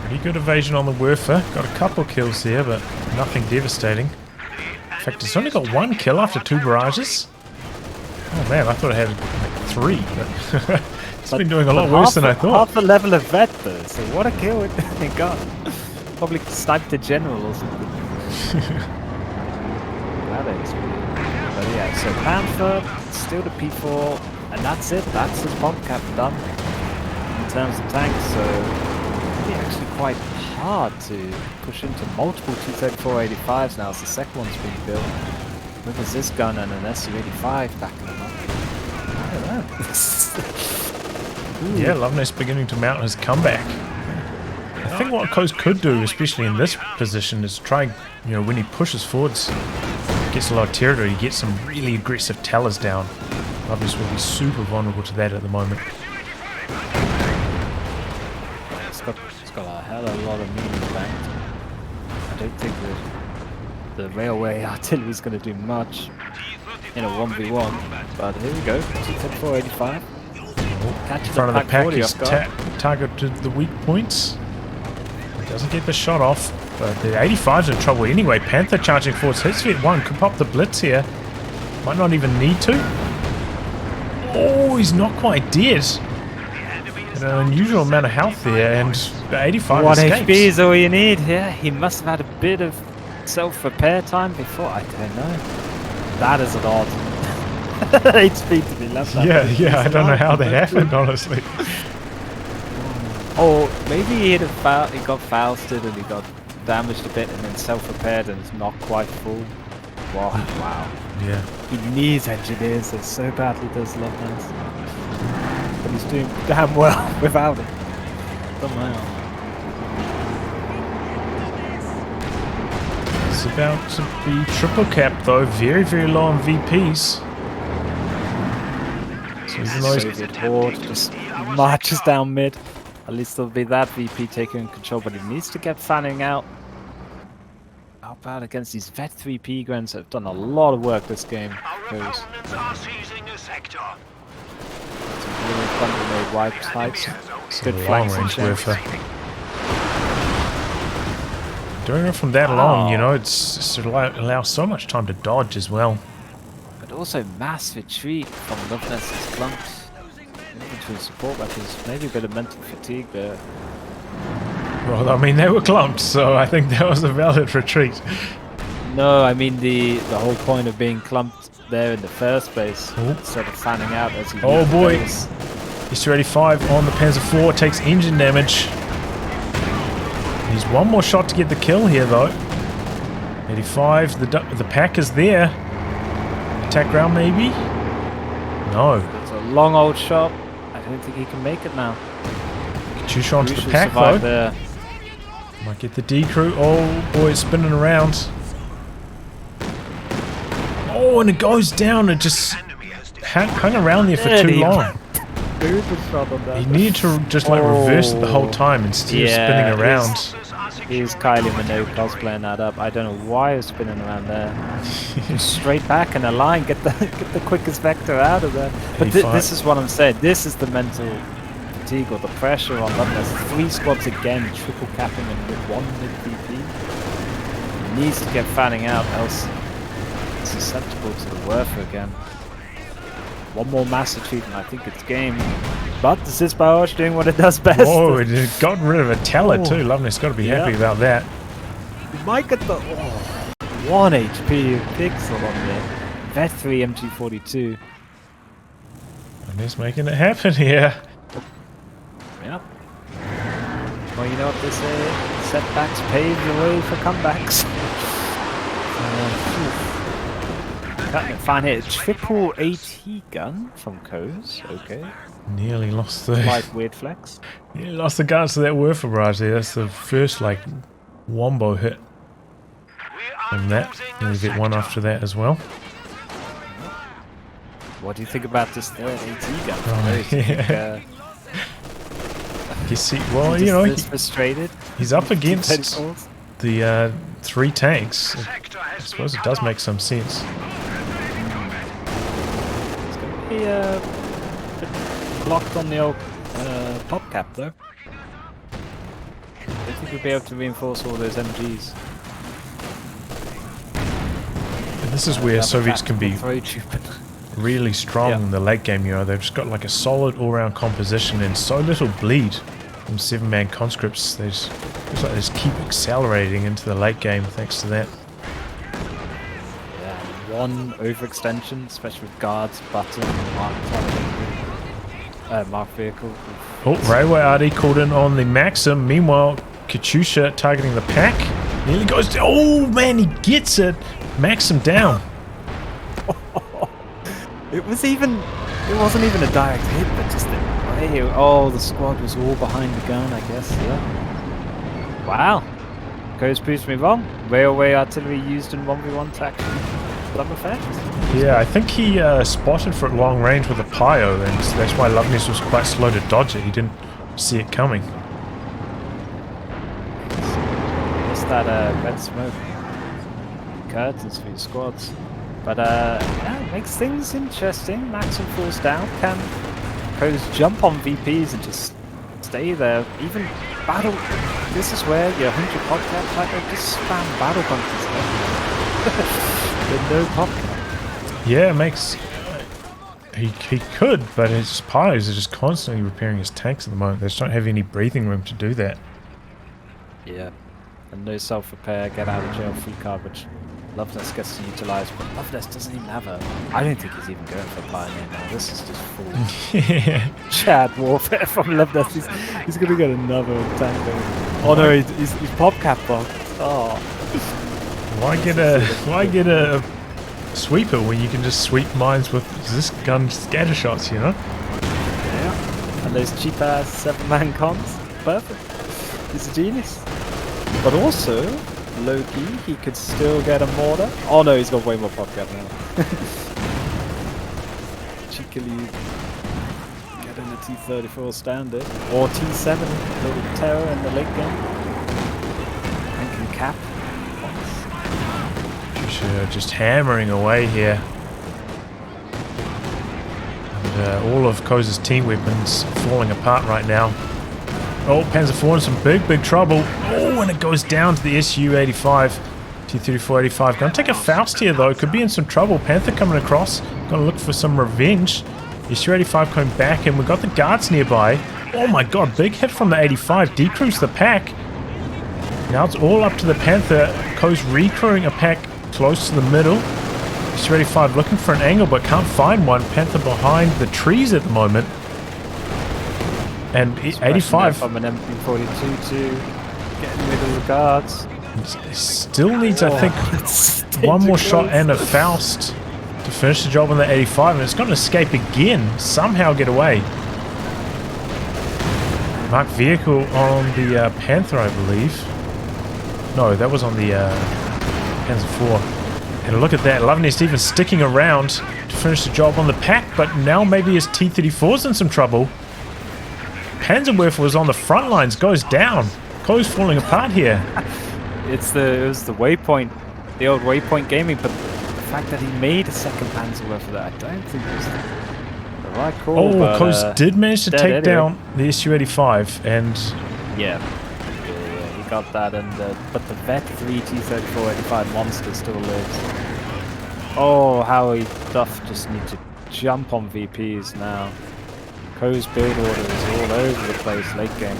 Speaker 1: Pretty good evasion on the Werfer. Got a couple kills there, but nothing devastating. In fact, it's only got 1 kill after 2 barrages. Oh man, I thought it had like 3. But it's been doing a lot worse than I thought.
Speaker 2: Half the level of vet though, so what a kill it got. Probably sniped a general or something. That experience. But yeah, so Panther, still the P4, and that's it. That's his bomb cap done in terms of tanks. So really actually quite hard to push into multiple T-3485s now as the second one's being built. With this gun and an SU-85 backing them up. I don't know.
Speaker 1: Yeah, Luvnest beginning to mount his comeback. I think what KOES could do, especially in this position, is try, you know, when he pushes forwards, gets a lot of territory, get some really aggressive tellers down. Luvnest will be super vulnerable to that at the moment.
Speaker 2: It's got a hell of a lot of means banked. I don't think the railway artillery is going to do much in a 1v1. But here we go, T-3485.
Speaker 1: In front of the pack is targeted the weak points. Doesn't get the shot off, but the 85's in trouble anyway. Panther charging forwards, hits Vet 1, could pop the blitz here. Might not even need to. Oh, he's not quite dead. An unusual amount of health there, and the 85
Speaker 2: 1
Speaker 1: escapes.
Speaker 2: HP is all you need. Yeah, he must have had a bit of self-repair time before. I don't know. That is an odd HP to be left.
Speaker 1: Yeah, I don't know how that happened, honestly.
Speaker 2: Or maybe he got fousted and he got damaged a bit and then self-repaired and it's not quite full. Wow.
Speaker 1: Yeah.
Speaker 2: He needs engineers, so badly does Luvnest. But he's doing damn well without it. Somehow.
Speaker 1: It's about to be triple cap though, very, very low on VPs. So even though he's
Speaker 2: Soviet horde just marches down mid. At least there'll be that VP taking control, but he needs to get fanning out. How bad against these Vet 3 Pigrens that have done a lot of work this game. Goes. Some really fundamental wipe types. Good
Speaker 1: long
Speaker 2: flanks and
Speaker 1: range
Speaker 2: checks.
Speaker 1: Werfer. Doing it from that long, you know, it's allows so much time to dodge as well.
Speaker 2: But also mass retreat from Luvnest's clumps. Infantry support weapons, maybe a bit of mental fatigue there.
Speaker 1: Well, I mean, they were clumped, so I think that was a valid retreat.
Speaker 2: No, I mean the whole point of being clumped there in the first place,
Speaker 1: Oh.
Speaker 2: instead of fanning out as you
Speaker 1: Oh
Speaker 2: leave the
Speaker 1: boy.
Speaker 2: base.
Speaker 1: SU-85 on the Panzer IV takes engine damage. He's one more shot to get the kill here, though. 85, the pack is there. Attack ground, maybe? No.
Speaker 2: It's a long old shot. I don't think he can make it now.
Speaker 1: Katusha onto the
Speaker 2: Should
Speaker 1: pack,
Speaker 2: survive
Speaker 1: though.
Speaker 2: there.
Speaker 1: Might get the D crew. Oh boy, it's spinning around. Oh, and it goes down. It just hung around there for too long.
Speaker 2: Good shot on that.
Speaker 1: He needed to just like reverse it the whole time instead of spinning around.
Speaker 2: Here's Kylie Minogue cosplaying that up. I don't know why it's spinning around there. Just straight back in a line, get the quickest vector out of there. But this is what I'm saying. This is the mental fatigue or the pressure on Luvnest. 3 squads again, triple capping him with 1 mid VP. He needs to get fanning out, else it's susceptible to the Werfer again. 1 more mass achievement, I think it's game. But this is BO3 doing what it does best.
Speaker 1: Oh, it got rid of a teller too. Loveness got to be happy about that.
Speaker 2: You might get the 1 HP pixel on there. BO3 MG42.
Speaker 1: Loveness making it happen here.
Speaker 2: Yep. Well, you know what they say? Setbacks pave the way for comebacks. Cutting it fine here. Triple AT gun from KOES. Okay.
Speaker 1: Nearly lost the...
Speaker 2: Like weird flex.
Speaker 1: Nearly lost the guards to that Werfer barrage there. That's the first, like, wombo hit from that. And we get one after that as well.
Speaker 2: What do you think about this third AT gun?
Speaker 1: Oh, yeah. You see, well, you know,
Speaker 2: frustrated.
Speaker 1: He's up against the 3 tanks. I suppose it does make some sense.
Speaker 2: It's going to be blocked on the old pop cap though. I think we'll be able to reinforce all those MGs.
Speaker 1: And this is where Soviets can be
Speaker 2: stupid.
Speaker 1: really strong in the late game, you know. They've just got like a solid all-round composition and so little bleed from 7-man conscripts. They just, looks like they just keep accelerating into the late game thanks to that.
Speaker 2: Yeah, 1 overextension, especially with guards, button, mark vehicle.
Speaker 1: Oh, Railway RD called in on the Maxim. Meanwhile, Katyusha targeting the pack. Nearly goes down. Oh man, he gets it. Maxim down.
Speaker 2: It wasn't even a direct hit, but just the way. Oh, the squad was all behind the gun, I guess. Yeah. Wow. KOES proves me wrong. Railway artillery used in 1v1 to actually some effect.
Speaker 1: Yeah, I think he spotted for long range with a Pio, and that's why Loveness was quite slow to dodge it. He didn't see it coming.
Speaker 2: What's that red smoke? Curtains for your squads. But yeah, it makes things interesting. Maxim falls down. Can KOES jump on VPs and just stay there? Even battle. This is where your 100 pop caps, like they just spam battle bunkers everywhere. With no pop cap.
Speaker 1: Yeah, it makes... He could, but his Pios are just constantly repairing his tanks at the moment. They just don't have any breathing room to do that.
Speaker 2: Yeah. And no self-repair, get out of jail free coverage. Luvnest gets to utilize, but Luvnest doesn't even have a... I don't think he's even going for a Pioneer now. This is just full Chad warfare from Luvnest. He's going to get another tank going. Oh no, he's pop cap blocked. Oh.
Speaker 1: Why get a sweeper when you can just sweep mines with this gun scatter shots, you know?
Speaker 2: Yeah. And those cheap ass 7-man cons. Perfect. He's a genius. But also, low-key, he could still get a mortar. Oh no, he's got way more pop cap now. Cheekily getting a T-34 standard. Or T-7, little terror in the late game. And can cap.
Speaker 1: Just hammering away here. And all of KOES' team weapons falling apart right now. Oh, Panzer IV in some big trouble. Oh, and it goes down to the SU-85. T-34-85. Gonna take a Faust here though. Could be in some trouble. Panther coming across. Gonna look for some revenge. SU-85 coming back, and we've got the guards nearby. Oh my god, big hit from the 85. Decrews the pack. Now it's all up to the Panther. KOES recrewing a pack close to the middle. SU-85 looking for an angle but can't find one. Panther behind the trees at the moment. And 85
Speaker 2: from an MP42 to getting rid of the guards.
Speaker 1: Still needs, I think, one more shot and a Faust to finish the job on the 85, and it's going to escape again. Somehow get away. Marked vehicle on the Panther, I believe. No, that was on the Panzer IV. And look at that, Luvnest even sticking around to finish the job on the pack, but now maybe his T-34's in some trouble. Panzerwerfer was on the front lines, goes down. KOES falling apart here.
Speaker 2: It was the Waypoint, the old Waypoint Gaming, but the fact that he made a second Panzerwerfer that I don't think was the right call.
Speaker 1: Oh,
Speaker 2: but,
Speaker 1: KOES did manage to
Speaker 2: dead
Speaker 1: take
Speaker 2: anyway.
Speaker 1: down the Su-85, and
Speaker 2: Yeah, he got that, and but the Vet 3 T-34-85 monster still lives. Oh, Howie Duff just need to jump on VPs now. KOES build order is all over the place late game.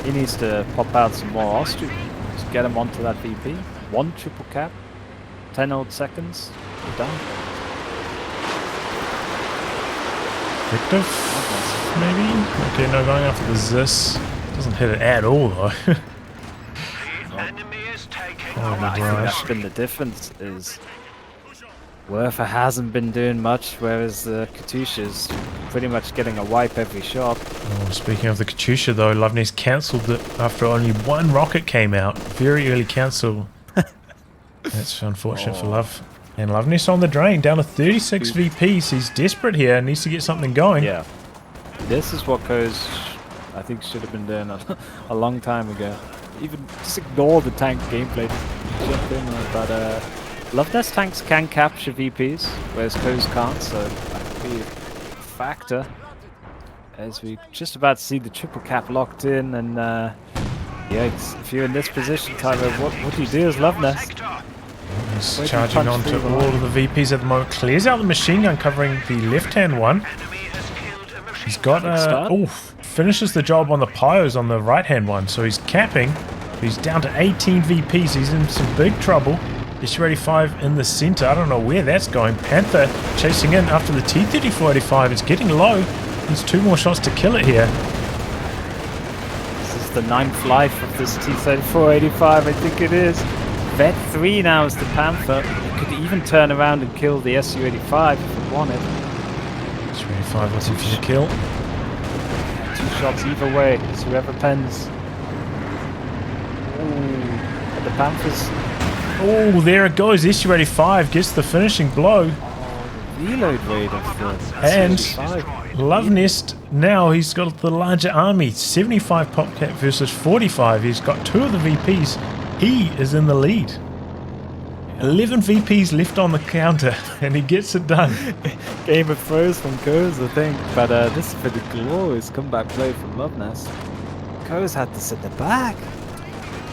Speaker 2: He needs to pop out some more Austrian to get him onto that VP. 1 triple cap, 10 odd seconds, we're done.
Speaker 1: Victor, maybe? Okay, no, going after the Zis. Doesn't hit it at all, though.
Speaker 4: The enemy is taking
Speaker 1: Oh,
Speaker 2: I think that's been the difference, is Werfer hasn't been doing much, whereas the Katyusha's pretty much getting a wipe every shot.
Speaker 1: Oh, speaking of the Katyusha, though, Luvnest cancelled it after only 1 rocket came out. Very early cancel. That's unfortunate for Love. And Luvnest on the drain, down to 36 VPs. He's desperate here, needs to get something going.
Speaker 2: Yeah. This is what KOES, I think, should have been doing a long time ago. Even just ignore the tank gameplay. Jump in on it, but Luvnest tanks can capture VPs, whereas KOES can't, so that could be a factor. As we just about to see the triple cap locked in, and yeah, if you're in this position, Tyler, what do you do as Luvnest?
Speaker 1: He's
Speaker 2: Where do you
Speaker 1: charging
Speaker 2: punch
Speaker 1: onto
Speaker 2: through the
Speaker 1: all
Speaker 2: line?
Speaker 1: of the VPs at the moment. Clears out the machine gun, covering the left-hand one.
Speaker 4: Enemy has killed a machine.
Speaker 1: He's got
Speaker 2: start.
Speaker 1: finishes the job on the Pyos on the right-hand one, so he's capping. He's down to 18 VPs. He's in some big trouble. Su-85 in the center. I don't know where that's going. Panther chasing in after the T-34-85. It's getting low. Needs 2 more shots to kill it here.
Speaker 2: This is the 9th life of this T-34-85, I think it is. Vet 3 now is the Panther. It could even turn around and kill the Su-85 if it wanted.
Speaker 1: Su-85 looking for the kill.
Speaker 2: 2 shots either way. It's whoever pens. Ooh, and the Panthers.
Speaker 1: Oh, there it goes. Su-85 gets the finishing blow.
Speaker 2: Reload rate of the
Speaker 1: And
Speaker 2: Su-85.
Speaker 1: Luvnest, now he's got the larger army. 75 Popcat versus 45. He's got 2 of the VPs. He is in the lead. 11 VPs left on the counter, and he gets it done.
Speaker 2: Game of Thrones from KOES, I think. But this is for the glorious comeback play from Luvnest. KOES had to sit the back.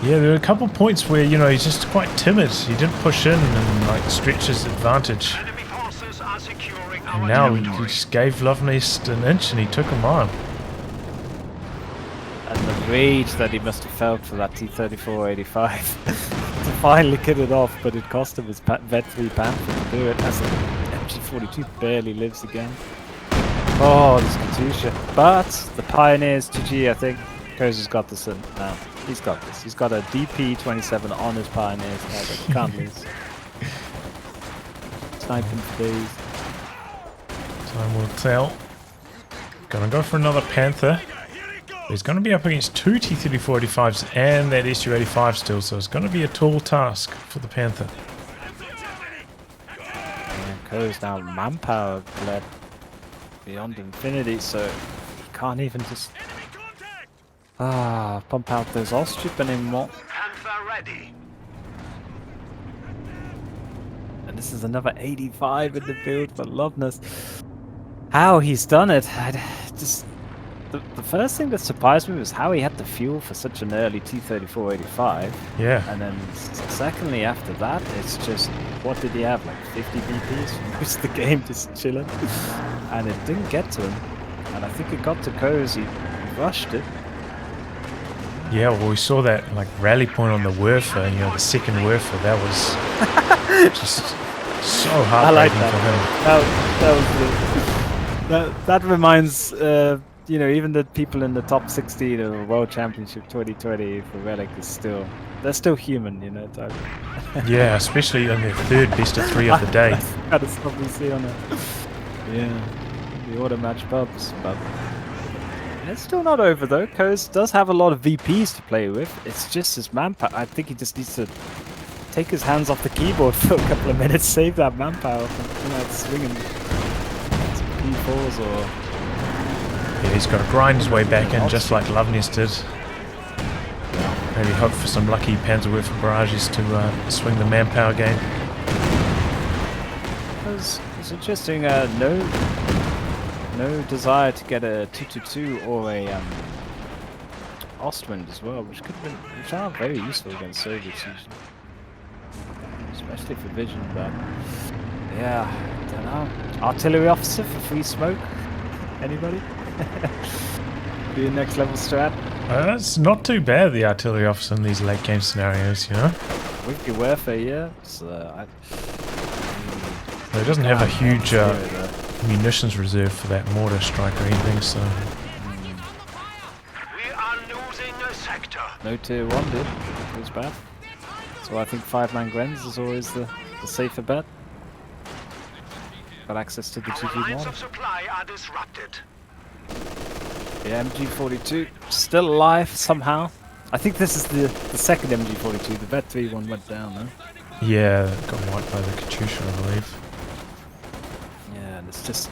Speaker 1: Yeah, there were a couple points where, you know, he's just quite timid. He didn't push in and, like, stretch his advantage.
Speaker 4: Enemy forces are securing
Speaker 1: And
Speaker 4: our
Speaker 1: now he
Speaker 4: territory.
Speaker 1: just gave Luvnest an inch, and he took him on.
Speaker 2: And the rage that he must have felt for that T-34-85 to finally get it off, but it cost him his Vet 3 Panther to do it, as the MG42 barely lives again. Oh, this Katyusha. But the Pioneers, GG, I think. KOES has got this in now. He's got this. He's got a DP-27 on his Pioneers now, but he can't lose. Sniping for days.
Speaker 1: Time will tell. Gonna go for another Panther. He's going to be up against 2 T-34-85s and that Su-85 still, so it's going to be a tall task for the Panther.
Speaker 2: And KOES now manpower led beyond infinity, so he can't even just pump out those Austrip anymore.
Speaker 4: Panther ready.
Speaker 2: And this is another 85 in the field for Luvnest. How he's done it, the first thing that surprised me was how he had the fuel for such an early T-34-85.
Speaker 1: Yeah.
Speaker 2: And then secondly, after that, it's just, what did he have, like 50 BPs for most of the game, just chilling? And it didn't get to him. And I think it got to KOES, he rushed it.
Speaker 1: Yeah, well, we saw that like rally point on the Werfer, you know, the second Werfer. That was just so heartbreaking for him.
Speaker 2: That reminds, you know, even the people in the top 16 of the World Championship 2020 for Relic is they're still human, you know, Tyler.
Speaker 1: Yeah, especially on their 3rd best of 3 of the day.
Speaker 2: That's kind of stuff we see on it. Yeah, the auto match pubs, but it's still not over though. KOES does have a lot of VPs to play with. It's just his manpower. I think he just needs to take his hands off the keyboard for a couple of minutes, save that manpower from, you know, swinging some P4s or.
Speaker 1: Yeah, he's got to grind his way back in just like Luvnest did. Maybe hope for some lucky Panzerwerfer barrages to swing the manpower gain.
Speaker 2: It's interesting. No desire to get a 222 or a Ostwind as well, which are very useful against Soviets usually, especially for vision. But yeah, I don't know. Artillery officer for free smoke. Anybody? Be a next level strat.
Speaker 1: It's not too bad, the artillery officer in these late game scenarios, you know.
Speaker 2: With your warfare, yeah. So
Speaker 1: He doesn't have a huge munitions reserve for that mortar strike or anything, so...
Speaker 4: We are losing a sector.
Speaker 2: No tier 1 did. It was bad. So I think 5-man Grens is always the safer bet. Got access to the
Speaker 4: Our
Speaker 2: GG
Speaker 4: lines
Speaker 2: mod.
Speaker 4: of supply are disrupted.
Speaker 2: Yeah, MG42 still alive somehow. I think this is the second MG42. The BO3 one went down though.
Speaker 1: Yeah, got wiped by the Katyusha, I believe.
Speaker 2: Yeah, and it's just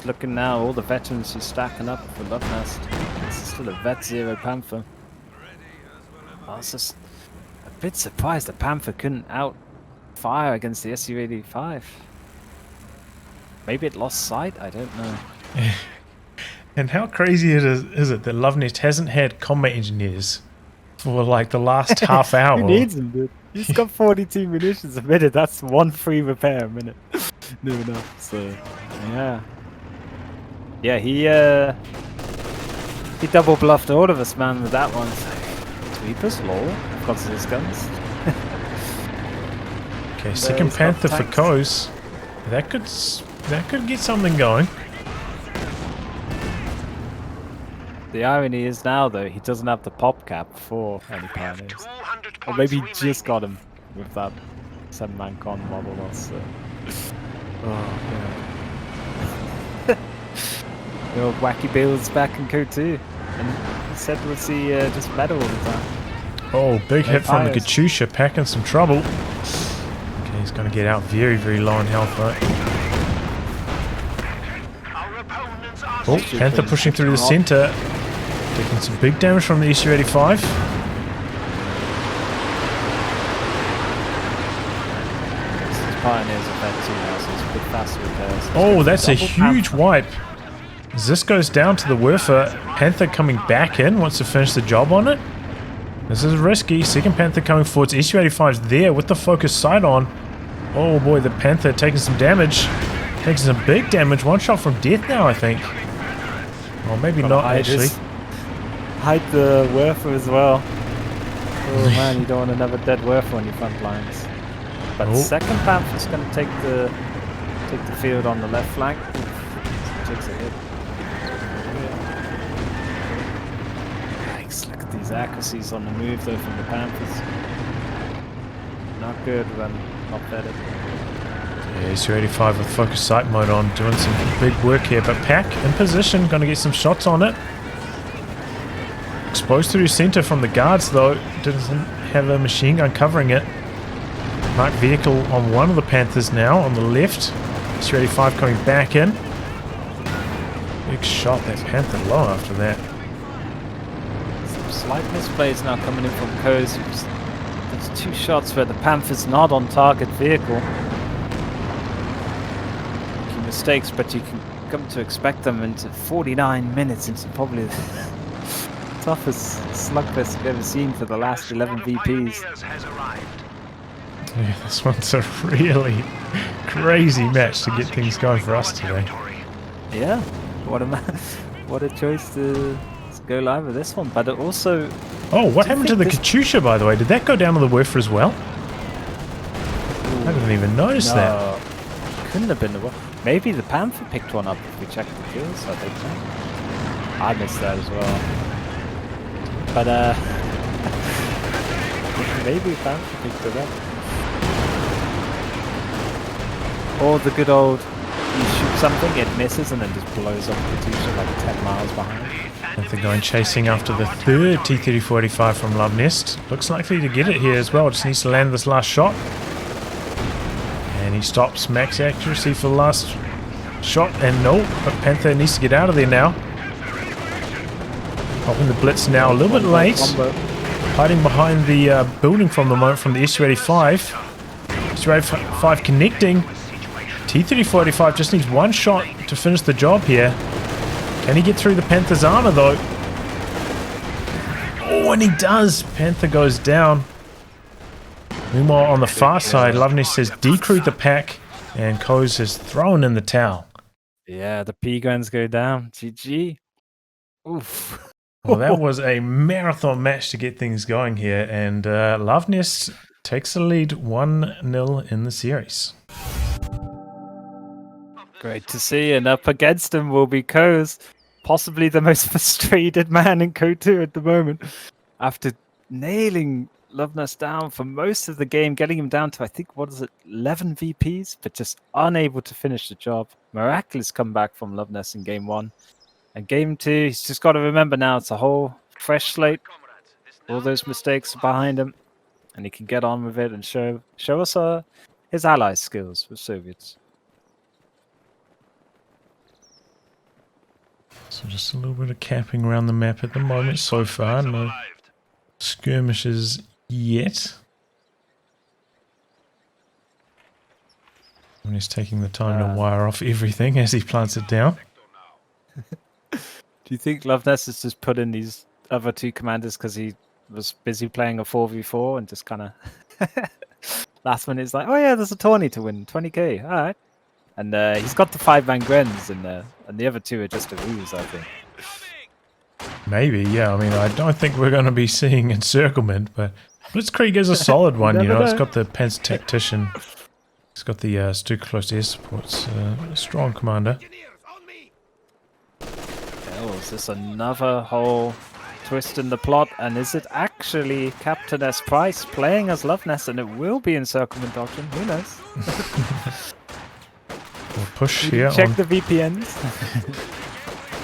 Speaker 2: looking now. All the veterans who's stacking up for Luvnest. This is still a Vet 0 Panther. I was just a bit surprised the Panther couldn't fire against the Su-85. Maybe it lost sight. I don't know.
Speaker 1: And how crazy is it that Luvnest hasn't had combat engineers for like the last half hour?
Speaker 2: Who needs them, dude? He's got 42 munitions a minute. That's 1 free repair a minute. Near enough. So, yeah. Yeah, he double bluffed all of us, man, with that one. So, Reaper's law. I've got his guns.
Speaker 1: Okay, second Panther for KOES. That could get something going.
Speaker 2: The irony is now, though, he doesn't have the pop cap for any pioneers.
Speaker 4: 200
Speaker 2: Or maybe he
Speaker 4: points
Speaker 2: just got
Speaker 4: remaining.
Speaker 2: him with that 7-man con model also. Oh, yeah. The old wacky Bill's back in KO2. And he said we'll see just metal all the time.
Speaker 1: Oh, big
Speaker 2: No
Speaker 1: hit from the
Speaker 2: fires.
Speaker 1: Katyusha, packing some trouble. Okay, he's going to get out very, very low in health, though.
Speaker 4: Our opponents are
Speaker 1: Oh,
Speaker 4: seizing
Speaker 1: Panther pushing through the center. Taking some big damage from the Su-85.
Speaker 2: These pioneers are fed too now, so it's a bit faster repairs.
Speaker 1: Oh, that's a
Speaker 2: Double
Speaker 1: huge
Speaker 2: Panther.
Speaker 1: wipe. This goes down to the Werfer. Panther coming back in, wants to finish the job on it. This is risky. Second Panther coming forward. Su-85 is there with the focus sight on. Oh boy, the Panther taking some damage. Taking some big damage. One shot from death now, I think. Well, maybe not, actually.
Speaker 2: Hide the Werfer as well. Oh man, you don't want another dead Werfer on your front lines. But
Speaker 1: Oh.
Speaker 2: second Panther's going to take the field on the left flank. Oof, takes a hit. Yikes, look at these accuracies on the move though from the Panthers. Not good when not better.
Speaker 1: Yeah, Su-85 with focus sight mode on, doing some big work here. But Pack in position, going to get some shots on it. Exposed through center from the guards though, doesn't have a machine gun covering it. Marked vehicle on one of the Panthers now, on the left. Su-85 coming back in. Big shot, that Panther low after that.
Speaker 2: Some slight misplays now coming in from KOES. There's 2 shots where the Panther's not on target vehicle. Making mistakes, but you can come to expect them into 49 minutes into probably the toughest slugfest I've ever seen for the last 11 VPs.
Speaker 4: Has arrived.
Speaker 1: Yeah, this one's a really crazy match to get things going for us today.
Speaker 2: Yeah, what a choice to go live with this one. But it also,
Speaker 1: Oh, what
Speaker 2: Do you
Speaker 1: happened to the
Speaker 2: think
Speaker 1: Katyusha, by the way? Did that go down to the Werfer as well? I didn't even notice that.
Speaker 2: no, couldn't have been the one. Maybe the Panther picked one up if we checked the kills. I think so. I missed that as well. But maybe Panther picked it up. Or the good old, you shoot something, it misses, and then just blows up the Katyusha like 10 miles behind.
Speaker 1: Panther going chasing after the third T-34-85 from Luvnest. Looks likely to get it here as well. Just needs to land this last shot. And he stops. Max accuracy for the last shot. And no, but Panther needs to get out of there now. Popping the blitz now a little bit late. hiding behind the building from the moment from the SU-85. SU-85 connecting. T-3485 just needs one shot to finish the job here. Can he get through the Panther's armor though? Oh, and he does. Panther goes down. Meanwhile, on the far side, Luvnest says decrew the pack, and KOES has thrown in the towel.
Speaker 2: Yeah, the P guns go down. GG. Oof.
Speaker 1: Well, that was a marathon match to get things going here, and Luvnest takes the lead 1-0 in the series.
Speaker 2: Great to see, and up against him will be KOES, possibly the most frustrated man in CO2 at the moment. After nailing Luvnest down for most of the game, getting him down to, I think, 11 VPs, but just unable to finish the job. Miraculous comeback from Luvnest in game 1. And game 2, he's just got to remember now, it's a whole fresh slate. All those mistakes are behind him, and he can get on with it and show us his ally skills with Soviets.
Speaker 1: So just a little bit of capping around the map at the moment so far. No skirmishes yet. And he's taking the time to wire off everything as he plants it down.
Speaker 2: Do you think Luvnest has just put in these other 2 commanders because he was busy playing a 4v4 and just kind of last minute it's like, oh yeah, there's a tourney to win, 20k, all right. And he's got the 5-man Grens, and the other 2 are just a ruse, I think.
Speaker 1: Maybe, yeah. I mean, I don't think we're going to be seeing encirclement, but Blitzkrieg is a solid one, you know. It's got the Panzer Tactician. It's got the Stu Close Air Supports. A strong commander.
Speaker 2: Oh, is this another whole twist in the plot? And is it actually Captain S. Price playing as Luvnest, and it will be encirclement doctrine? Who knows?
Speaker 1: We'll push here.
Speaker 2: Check the VPNs.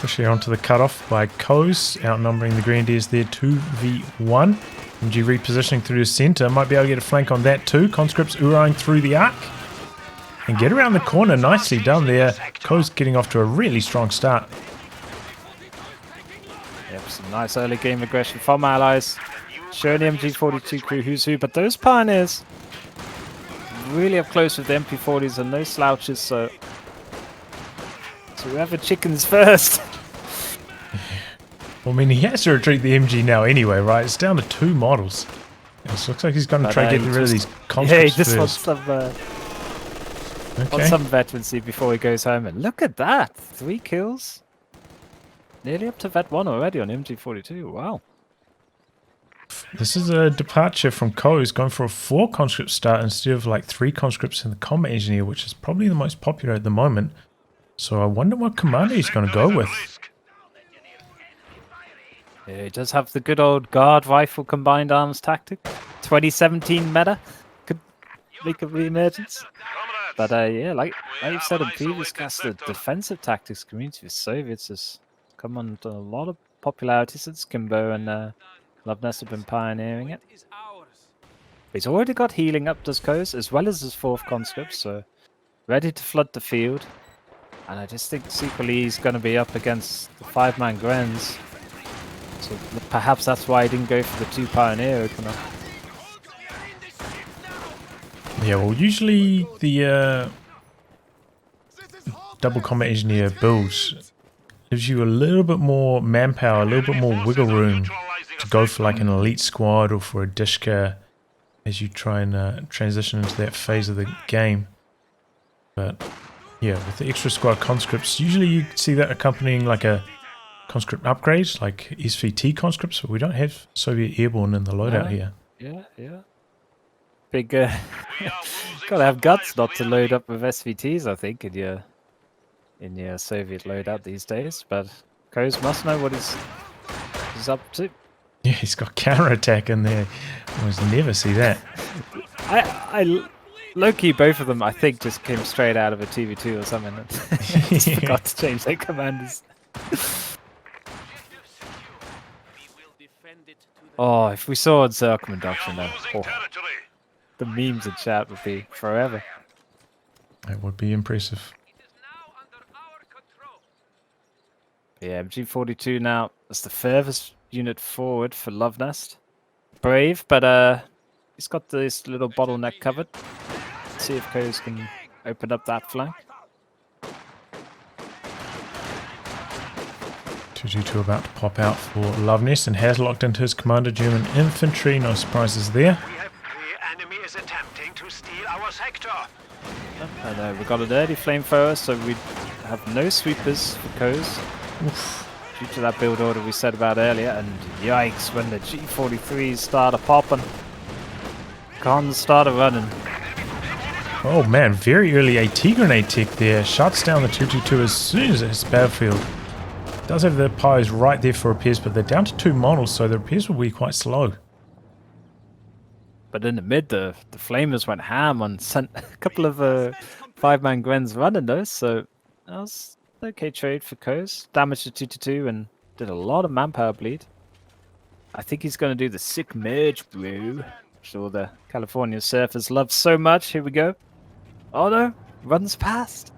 Speaker 1: Push here onto the cutoff by KOES, outnumbering the Grenadiers there 2v1. MG repositioning through the centre. Might be able to get a flank on that too. Conscripts Uraing through the arc. And get around the corner nicely done there. KOES getting off to a really strong start.
Speaker 2: Yep, some nice early game aggression from allies. Showing the MG42 crew who's who, but those pioneers really up close with the MP40s and no slouches, so whoever chickens first.
Speaker 1: Well, I mean, he has to retreat the MG now anyway, right? It's down to 2 models. It looks like he's going to try to get rid of these conscripts.
Speaker 2: Yeah, he just
Speaker 1: first.
Speaker 2: wants some veterancy before he goes home. And look at that, 3 kills. Nearly up to Vet 1 already on MG42, wow.
Speaker 1: This is a departure from KOES, going for a 4 conscript start instead of like 3 conscripts in the combat engineer, which is probably the most popular at the moment. So I wonder what commander he's going to go with.
Speaker 2: Yeah, he does have the good old guard rifle combined arms tactic. 2017 meta could make a re-emergence. But yeah, like you said in previous casts, the defensive tactics community with Soviets has come on to a lot of popularity since Kimbo and Luvnest have been pioneering it. He's already got healing up, does KOES, as well as his 4th conscript, so ready to flood the field. And I just think secretly he's going to be up against the 5-man Grens. So perhaps that's why he didn't go for the 2 pioneer opener.
Speaker 1: Yeah, well, usually the double combat engineer builds gives you a little bit more manpower, a little bit more wiggle room to go for like an elite squad or for a Dishka as you try and transition into that phase of the game. But yeah, with the extra squad conscripts, usually you see that accompanying like a conscript upgrade, like SVT conscripts, but we don't have Soviet airborne in the loadout here.
Speaker 2: Yeah. Big, gotta have guts not to load up with SVTs, I think, in your Soviet loadout these days. But KOES must know what he's up to.
Speaker 1: Yeah, he's got counterattack in there. Almost never see that.
Speaker 2: I low-key, both of them, I think, just came straight out of a 2v2 or something. Just forgot to change their commanders. Oh, if we saw encirclement doctrine, though, the memes in chat would be forever.
Speaker 1: That would be impressive.
Speaker 2: Yeah, MG42 now is the furthest unit forward for Luvnest. brave, but he's got this little bottleneck covered. Let's see if KOES can open up that flank.
Speaker 1: 222 about to pop out for Luvnest and has locked into his commander, German infantry. No surprises there.
Speaker 4: The enemy is attempting to steal our sector.
Speaker 2: And we've got an early flamethrower, so we have no sweepers for KOES. Due to that build order we said about earlier, and yikes, when the G43s start popping, cons start running.
Speaker 1: Oh man, very early AT grenade tech there. Shuts down the 222 as soon as it hits the battlefield. Does have the pies right there for repairs, but they're down to 2 models, so the repairs will be quite slow.
Speaker 2: But in the mid, the flamers went ham and sent a couple of 5-man Gwens running those, so that was an okay trade for KOES. Damaged the 222 and did a lot of manpower bleed. I think he's going to do the sick merge, bro. Sure, the California surfers love so much. Here we go. Oh no, runs past.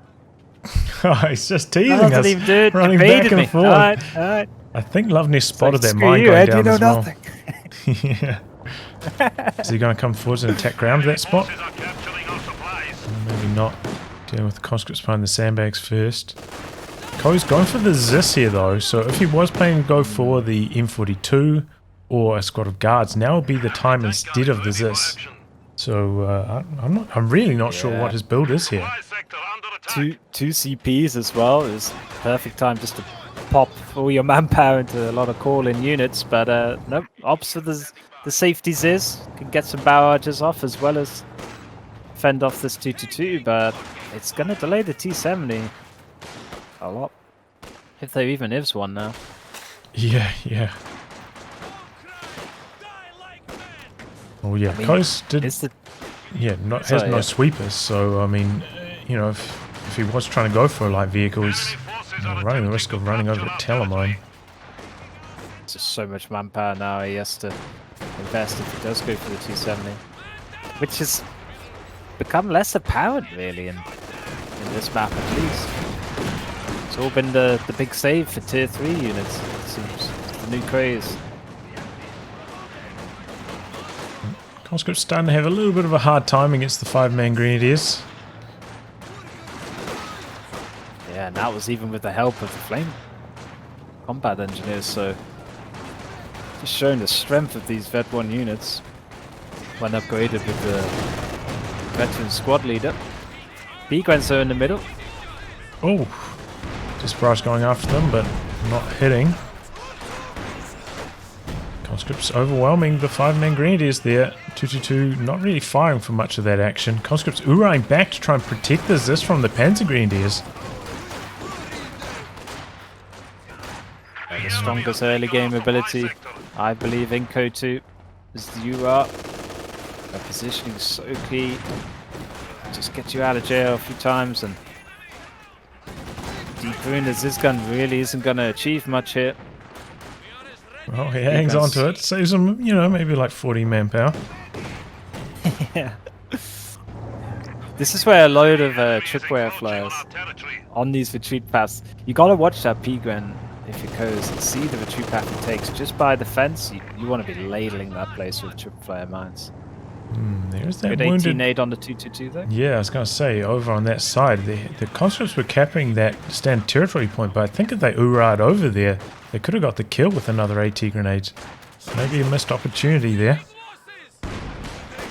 Speaker 1: He's just teasing
Speaker 2: Doesn't
Speaker 1: us,
Speaker 2: even do it.
Speaker 1: running
Speaker 2: Debated
Speaker 1: back and
Speaker 2: me.
Speaker 1: forth.
Speaker 2: Alright.
Speaker 1: I think Luvnest spotted that
Speaker 2: screw
Speaker 1: mine
Speaker 2: you,
Speaker 1: going
Speaker 2: Ed,
Speaker 1: down
Speaker 3: You know
Speaker 1: as well.
Speaker 3: nothing.
Speaker 1: Yeah. Is he going to come forwards and attack ground that spot?
Speaker 4: Forces are capturing our supplies.
Speaker 1: Maybe not. Dealing with the conscripts behind the sandbags first. KOES going for the Zis here though, so if he was planning to go for the M42 or a squad of guards, now would be the time instead of the Zis. So I'm really not sure what his build is here.
Speaker 4: Supply sector under attack.
Speaker 2: Two CPs as well is perfect time just to pop all your manpower into a lot of call-in units. But nope, ops for the safeties can get some barrages off as well as fend off this 222. But it's gonna delay the T70 a lot, if there even is one now.
Speaker 1: Yeah. Oh yeah, KOES did.
Speaker 2: Is the
Speaker 1: Has no sweepers, so I mean, you know, if he was trying to go for a light vehicle, he's running the risk of running over a Telemine.
Speaker 2: just so much manpower now he has to invest if he does go for the 270, which has become less apparent really in this map at least. It's all been the big save for tier 3 units, it seems. It's the new craze.
Speaker 1: Conscript's starting to have a little bit of a hard time against the 5-man Grenadiers.
Speaker 2: Yeah, and that was even with the help of the flame combat engineers, so just showing the strength of these Vet 1 units when upgraded with the veteran squad leader. B-Grens are in the middle.
Speaker 1: Oh, just barrage going after them, but not hitting. Conscripts overwhelming the 5-man Grenadiers there. 222 not really firing for much of that action. Conscripts oorahing back to try and protect the Zis from the Panzer Grenadiers.
Speaker 2: The strongest early game ability, I believe, in KO2 is the UR. The positioning is so key. Just get you out of jail a few times, and deep as this gun really isn't going to achieve much here.
Speaker 1: Well, he hangs on to it, saves him, you know, maybe like 40 manpower.
Speaker 2: Yeah. This is where a load of tripwire flyers on these retreat paths. You gotta watch that P-Gren if it goes and see the retreat path it takes. Just by the fence, you want to be ladling that place with tripwire mines.
Speaker 1: There's that
Speaker 2: Good
Speaker 1: wounded...
Speaker 2: 18-8 on the 222 though.
Speaker 1: Yeah, I was going to say, over on that side, the conscripts were capping that stand territory point, but I think if they oorah'd over there, they could have got the kill with another AT grenade. Maybe a missed opportunity there.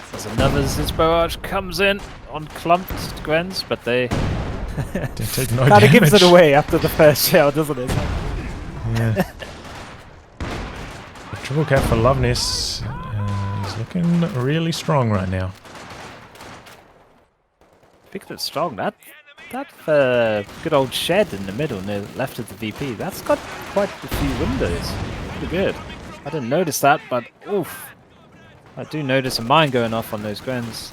Speaker 2: There's another Ziz barrage comes in on clumped Gwens, but they
Speaker 1: Take no
Speaker 2: kind of
Speaker 1: damage.
Speaker 2: gives it away after the first shell, doesn't it?
Speaker 1: Yeah. The triple cap for Luvnest. He's looking really strong right now.
Speaker 2: Speaking of strong, that good old shed in the middle near the left of the VP, that's got quite a few windows. Pretty good. I didn't notice that, but oof. I do notice a mine going off on those Gwens.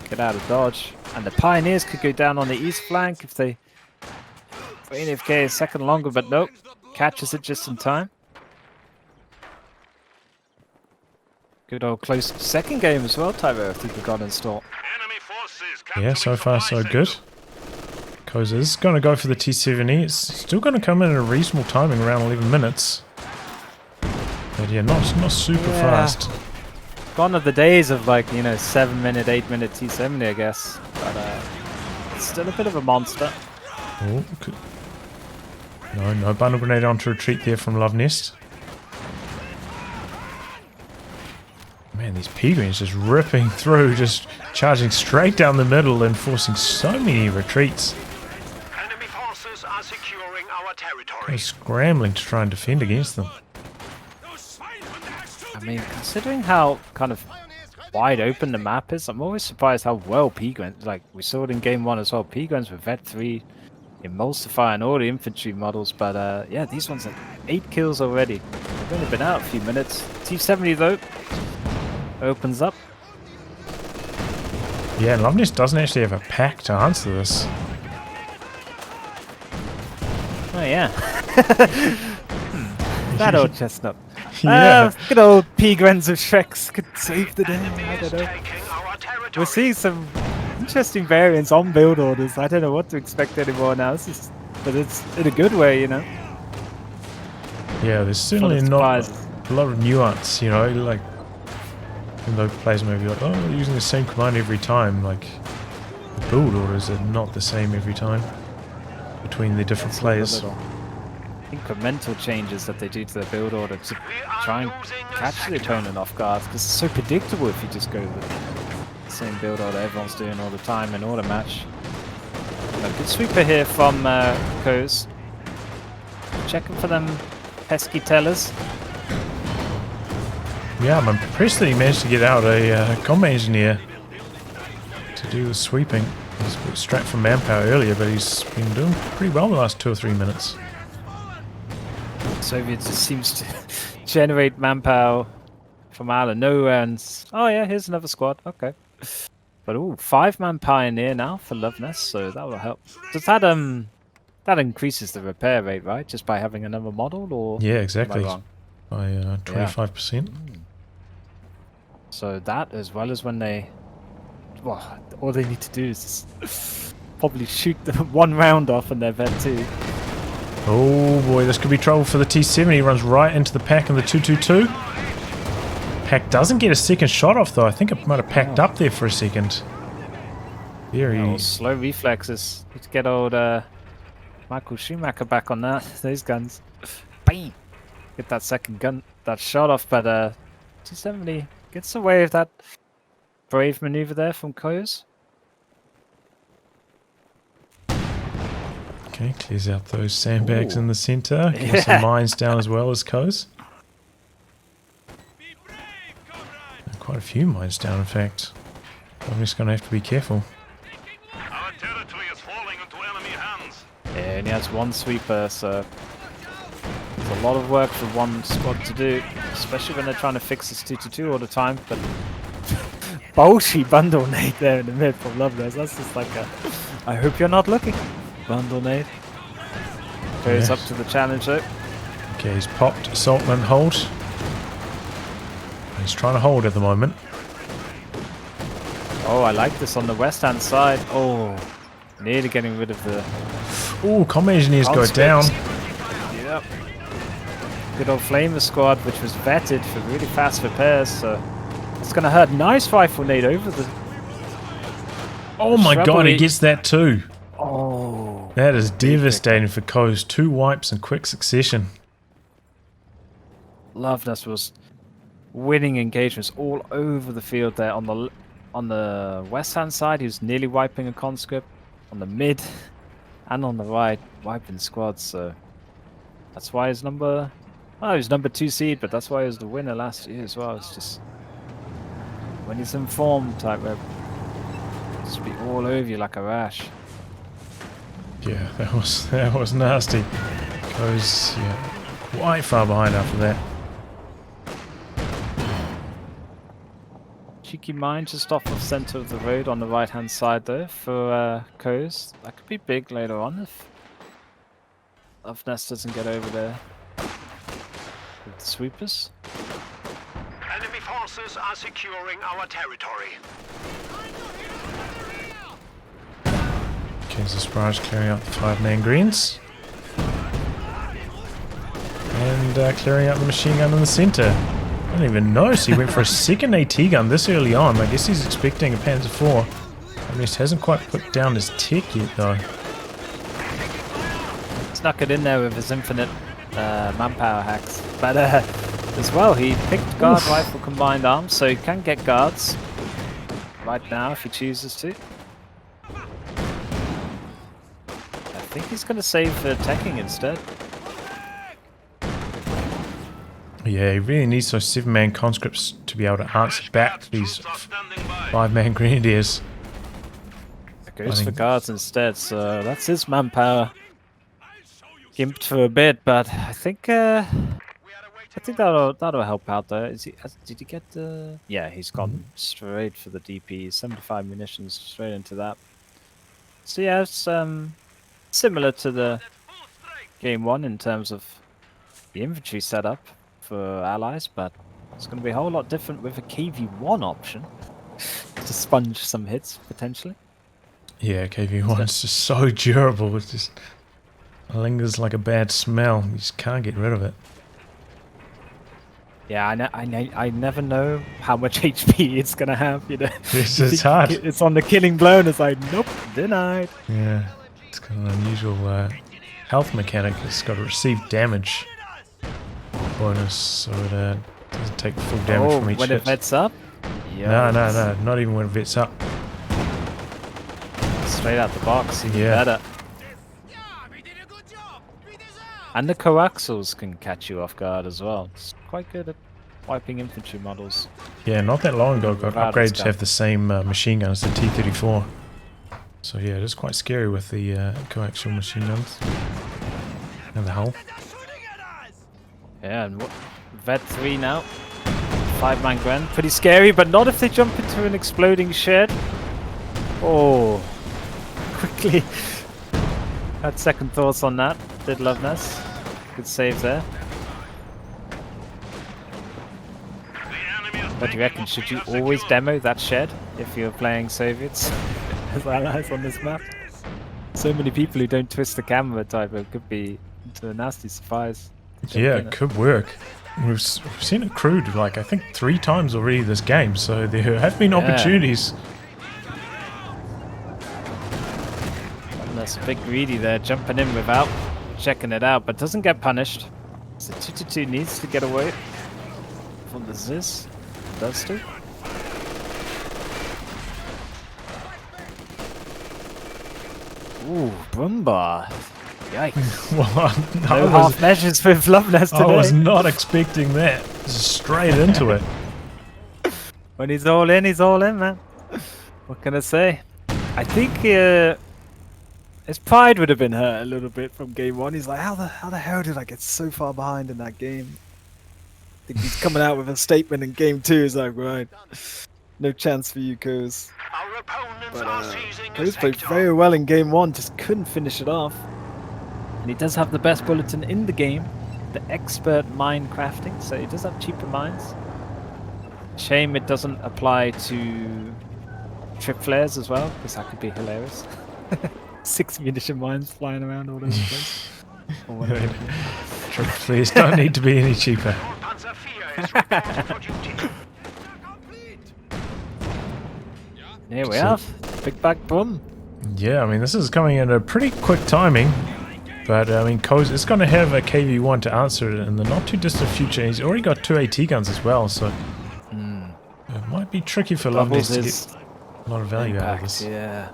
Speaker 2: Get out of dodge. And the Pioneers could go down on the east flank if they wait AFK a second longer, but nope. Catches it just in time. Good old close second game as well, Tyro, if people got installed.
Speaker 1: Yeah, so far so good. KOES is going to go for the T70. It's still going to come in at a reasonable timing, around 11 minutes. But yeah, not super fast.
Speaker 2: Gone are the days of like, 7-minute, 8-minute T70, I guess. But it's still a bit of a monster.
Speaker 1: Oh, good. No bundle grenade on to retreat there from Luvnest. Man, these P-Greens just ripping through, just charging straight down the middle and forcing so many retreats.
Speaker 4: Enemy forces are securing our territory.
Speaker 1: They're scrambling to try and defend against them.
Speaker 2: I mean, considering how kind of wide open the map is, I'm always surprised how well P-Guns, like we saw it in game 1 as well, P-Guns with Vet 3, Emulsify and all the infantry models, but yeah, these ones are 8 kills already. They've only been out a few minutes. T70 though, opens up.
Speaker 1: Yeah, and Luvnest doesn't actually have a pack to answer this.
Speaker 2: Oh yeah. That old chestnut.
Speaker 1: Yeah.
Speaker 2: Good old P-Grens of Shreks could save the day, I don't know.
Speaker 4: Taking our territory.
Speaker 2: We're seeing some interesting variants on build orders. I don't know what to expect anymore now. But it's in a good way,
Speaker 1: Yeah, there's certainly
Speaker 2: Full of
Speaker 1: not
Speaker 2: surprises.
Speaker 1: a lot of nuance, like, even though players may be like, oh, we're using the same command every time, like, the build orders are not the same every time between the different players.
Speaker 2: Little incremental changes that they do to the build order to try and catch the opponent off guard, because it's so predictable if you just go with the same build order everyone's doing all the time in order match. A good sweeper here from KOES. Checking for them pesky tellers.
Speaker 1: Yeah, I'm impressed that he managed to get out a combat engineer to do the sweeping. He's got strapped from manpower earlier, but he's been doing pretty well the last 2 or 3 minutes.
Speaker 2: Soviet just seems to generate manpower from out of nowhere, and oh yeah, here's another squad. Okay, but 5-man pioneer now for Luvnest, so that will help. Does that that increases the repair rate, right? Just by having another model, or
Speaker 1: Yeah,
Speaker 2: am I
Speaker 1: exactly.
Speaker 2: wrong?
Speaker 1: By 25%.
Speaker 2: So that, as well as when they, well, all they need to do is probably shoot the 1 round off and they're Vet 2.
Speaker 1: Oh boy, this could be trouble for the T70. He runs right into the pack in the 222. Pack doesn't get a second shot off though. I think it might have packed up there for a second. Very
Speaker 2: Slow reflexes. Need to get old Michael Schumacher back on that. Those guns. Bang! Get that second gun, that shot off, but T70 gets away with that brave maneuver there from KOES.
Speaker 1: Okay, clears out those sandbags in the center. Gets
Speaker 2: Yeah.
Speaker 1: some mines down as well as KOES. Quite a few mines down, in fact. I'm just going to have to be careful.
Speaker 4: Our territory is falling into enemy hands.
Speaker 2: Yeah, and he has 1 sweeper, so there's a lot of work for 1 squad to do, especially when they're trying to fix this 2-2 all the time. But Bolshy bundle nade there in the mid from Luvnest. That's just like a, I hope you're not looking. Bundle nade. Goes up to the challenge though.
Speaker 1: Okay, he's popped assaultman hold. He's trying to hold at the moment.
Speaker 2: Oh, I like this on the west hand side. Oh, nearly getting rid of the
Speaker 1: Oh, combat engineers go down.
Speaker 2: Yep. Good old Flamer squad, which was vetted for really fast repairs, so it's gonna hurt. Nice rifle nade over the.
Speaker 1: Oh my god, he
Speaker 2: Shrubbery.
Speaker 1: gets that too.
Speaker 2: Oh.
Speaker 1: That is devastating for KOES. 2 wipes in quick succession.
Speaker 2: Luvnest was winning engagements all over the field there. On the west hand side, he was nearly wiping a conscript. On the mid and on the right, wiping squads. So that's why he's number. Oh, he was number 2 seed, but that's why he was the winner last year as well. It's just when he's in form, type rep, just be all over you like a rash.
Speaker 1: Yeah, that was nasty. KOES, yeah, quite far behind after that.
Speaker 2: Cheeky mine just off the center of the road on the right hand side though for KOES. That could be big later on if Luvnest doesn't get over there with the sweepers.
Speaker 4: Enemy forces are securing our territory.
Speaker 1: Okay, so Sparge clearing out the 5-man greens. And clearing out the machine gun in the center. I don't even notice he went for a second AT gun this early on. I guess he's expecting a Panzer IV. Luvnest hasn't quite put down his tech yet though.
Speaker 2: Snuck it in there with his infinite manpower hacks. But as well, he picked guard rifle combined arms, so he can get guards right now if he chooses to. I think he's going to save for teching instead.
Speaker 1: Yeah, he really needs those 7-man conscripts to be able to answer back these 5-man grenadiers.
Speaker 2: Goes for guards instead, so that's his manpower. Gimped for a bit, but I think that'll help out though. Did he get the? Yeah, he's gone straight for the DP. 75 munitions straight into that. So yeah, it's similar to the game 1 in terms of the infantry setup for allies, but it's going to be a whole lot different with a KV1 option to sponge some hits potentially.
Speaker 1: Yeah, KV1's just so durable. It just lingers like a bad smell. You just can't get rid of it.
Speaker 2: Yeah, I never know how much HP it's gonna have. You know,
Speaker 1: It's hard.
Speaker 2: It's on the killing blow, and it's like, nope, denied.
Speaker 1: Yeah, it's got an unusual health mechanic. It's got a received damage bonus, so it doesn't take full damage from each
Speaker 2: when
Speaker 1: hit.
Speaker 2: it vets up?
Speaker 1: No, not even when it vets up.
Speaker 2: Straight out the box, even
Speaker 1: Yeah.
Speaker 2: better. And the coaxials can catch you off guard as well. It's quite good at wiping infantry models.
Speaker 1: Yeah, not that long ago, got
Speaker 2: Without
Speaker 1: upgraded
Speaker 2: its
Speaker 1: to have the same machine gun as the T-34. So yeah, it is quite scary with the coaxial machine guns and the hull.
Speaker 2: Yeah, and Vet 3 now. 5-man Gren. Pretty scary, but not if they jump into an exploding shed. Oh, quickly. Had second thoughts on that. Did Luvnest. Good save there. What do you reckon? Should you always demo that shed if you're playing Soviets as allies on this map? So many people who don't twist the camera type, it could be into a nasty surprise.
Speaker 1: Yeah, it could work. We've seen it crewed like I think 3 times already this game, so there have been opportunities.
Speaker 2: That's a bit greedy there, jumping in without checking it out, but doesn't get punished. So 2-2 needs to get away from the Ziz. Does too. Ooh, Brumbar. Yikes.
Speaker 1: Well,
Speaker 2: No half measures with Luvnest today.
Speaker 1: I was not expecting that. Just straight into it.
Speaker 2: When he's all in, man. What can I say? I think his pride would have been hurt a little bit from game 1. He's like, how the hell did I get so far behind in that game? I think he's coming out with a statement in game 2. He's like, right, no chance for you, KOES. But KOES played very well in game 1, just couldn't finish it off. And he does have the best bulletin in the game, the expert mine crafting, so he does have cheaper mines. Shame it doesn't apply to trip flares as well, because that could be hilarious. 6 munition mines flying around all over the place. Or whatever.
Speaker 1: Trip flares don't need to be any cheaper.
Speaker 2: Here we have Big Back Bum.
Speaker 1: Yeah, I mean this is coming in a pretty quick timing, but I mean KOES is going to have a KV1 to answer it in the not too distant future. He's already got 2 AT guns as well, so it might be tricky for Luvnest to get a lot of value out of this.
Speaker 2: Yeah.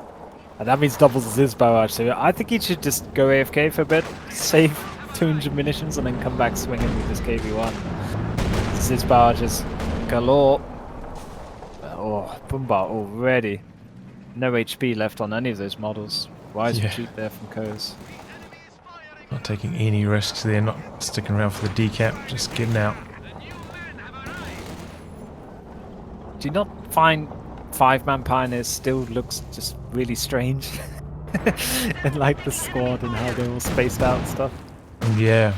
Speaker 2: And that means doubles the Ziz barrage, so I think he should just go AFK for a bit, save 200 munitions, and then come back swinging with his KV1. Ziz barrage is galore. Oh, Bumbar already. No HP left on any of those models. Wise retreat there from KOES.
Speaker 1: Not taking any risks there, not sticking around for the decap, just getting out.
Speaker 2: Do you not find 5-man Pioneers still looks just really strange? And like the squad and how they're all spaced out and stuff.
Speaker 1: Yeah,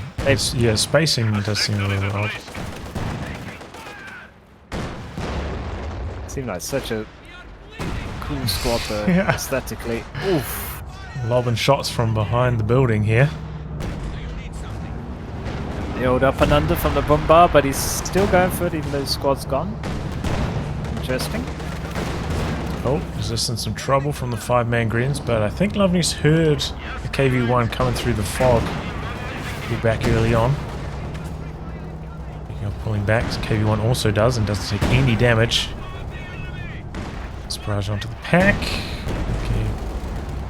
Speaker 1: yeah, spacing does seem a little odd.
Speaker 2: Seemed like such a cool squad though,
Speaker 1: Yeah.
Speaker 2: aesthetically. Oof.
Speaker 1: Lobbing shots from behind the building here.
Speaker 2: The old up and under from the bombard, but he's still going for it even though his squad's gone. Interesting.
Speaker 1: Oh, resistance some trouble from the 5-man greens, but I think Luvnest heard the KV-1 coming through the fog. Be back early on. Pulling back, KV-1 also does and doesn't take any damage. Barrage onto the pack. Okay.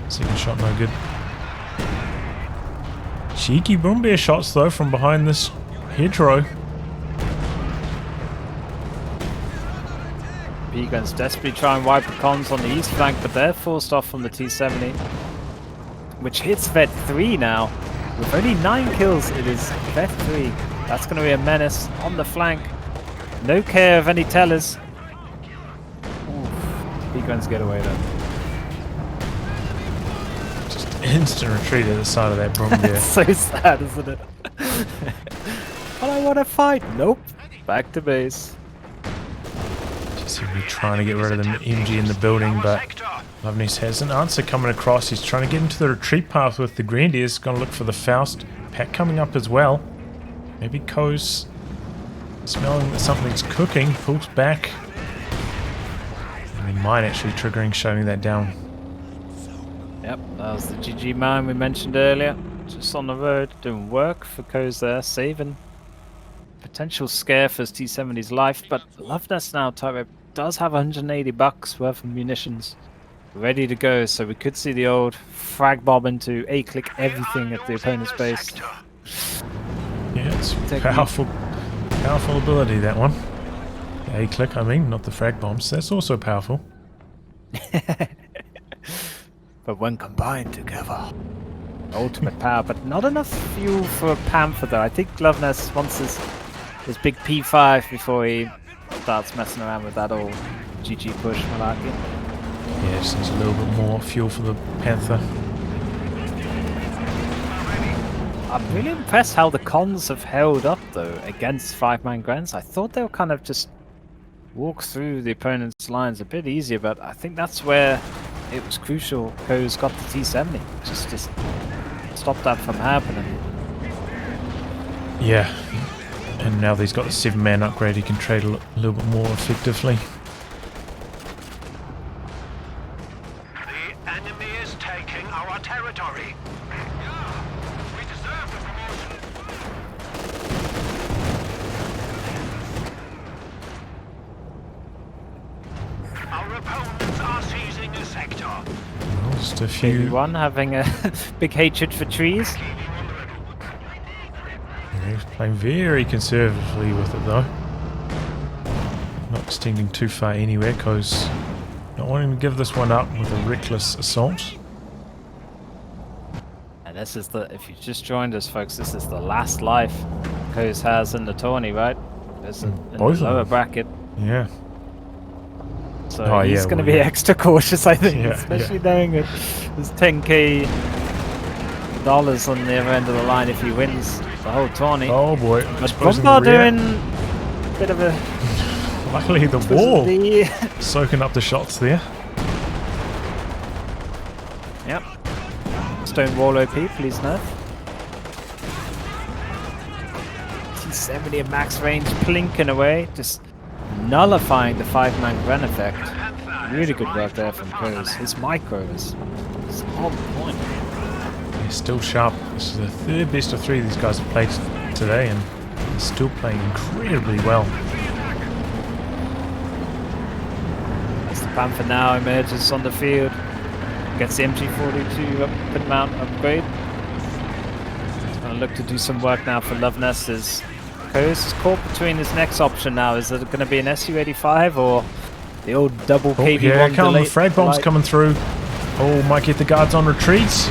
Speaker 1: Second shot no good. Cheeky boom bear shots though from behind this hedgerow.
Speaker 2: B-guns desperately try and wipe the cons on the east flank, but they're forced off from the T-70, which hits Vet 3 now. With only 9 kills, it is Vet 3. That's going to be a menace on the flank. No care of any tellers. B-guns get away though.
Speaker 1: Just instant retreat at the side of that boom bear.
Speaker 2: It's so sad, isn't it? But I want to fight. Nope. Back to base.
Speaker 1: Just really trying to get rid of the MG in the building, but Luvnest has an answer coming across. He's trying to get into the retreat path with the Grenadiers. Going to look for the Faust. Pack coming up as well. Maybe KOES smelling that something's cooking. Pulls back. And he might actually triggering shutting that down.
Speaker 2: Yep, that was the GG mine we mentioned earlier. Just on the road, doing work for KOES there, saving potential scare for his T-70's life. But Luvnest now, Tyro, does have 180 bucks worth of munitions ready to go, so we could see the old frag bomb into A-click everything at the opponent's base.
Speaker 1: Yeah, it's powerful ability, that one. The A-click, I mean, not the frag bombs. That's also powerful.
Speaker 2: But when combined together, ultimate power. But not enough fuel for a Panther though. I think Luvnest wants his big P5 before he starts messing around with that old GG push malarkey.
Speaker 1: Yeah, just needs a little bit more fuel for the Panther.
Speaker 2: I'm really impressed how the cons have held up though against 5-man grants. I thought they were kind of just walk through the opponent's lines a bit easier, but I think that's where it was crucial. KOES got the T-70, just stop that from happening.
Speaker 1: Yeah, and now that he's got the 7-man upgrade, he can trade a little bit more effectively.
Speaker 4: The enemy is taking our territory. We deserve the promotion. Our opponents are seizing a sector.
Speaker 1: Well, just a few.
Speaker 2: KV-1 having a big hatred for trees.
Speaker 1: Yeah, he's playing very conservatively with it though. Not extending too far anywhere, because not wanting to give this one up with a reckless assault.
Speaker 2: And this is the, if you just joined us folks, this is the last life KOES has in the tourney, right? This is in the
Speaker 1: Both of
Speaker 2: lower
Speaker 1: them.
Speaker 2: bracket.
Speaker 1: Yeah.
Speaker 2: So
Speaker 1: Oh,
Speaker 2: he's
Speaker 1: yeah,
Speaker 2: going to
Speaker 1: well,
Speaker 2: be
Speaker 1: yeah.
Speaker 2: extra cautious, I think,
Speaker 1: Yeah,
Speaker 2: especially knowing that there's $10k on the other end of the line if he wins the whole tourney.
Speaker 1: Oh boy.
Speaker 2: But
Speaker 1: Exposing
Speaker 2: Bombard
Speaker 1: the rear.
Speaker 2: doing a bit of a
Speaker 1: Luckily the
Speaker 2: twist
Speaker 1: wall
Speaker 2: of the-
Speaker 1: soaking up the shots there.
Speaker 2: Yep. Stone wall OP, please nerf. T-70 at max range, plinking away, just nullifying the 5-man Gren effect. Really good work there from KOES. His micros is on point.
Speaker 1: He's still sharp. This is the third best of 3 these guys have played today, and they're still playing incredibly well.
Speaker 2: As the Panther now emerges on the field, gets the MG42 up mount upgrade. He's going to look to do some work now for Luvnest. As KOES is caught between his next option now. Is it going to be an SU-85 or the old double
Speaker 1: Oh,
Speaker 2: KV-1
Speaker 1: yeah, come
Speaker 2: delay?
Speaker 1: the frag bombs coming through. Oh, might get the guards on retreats.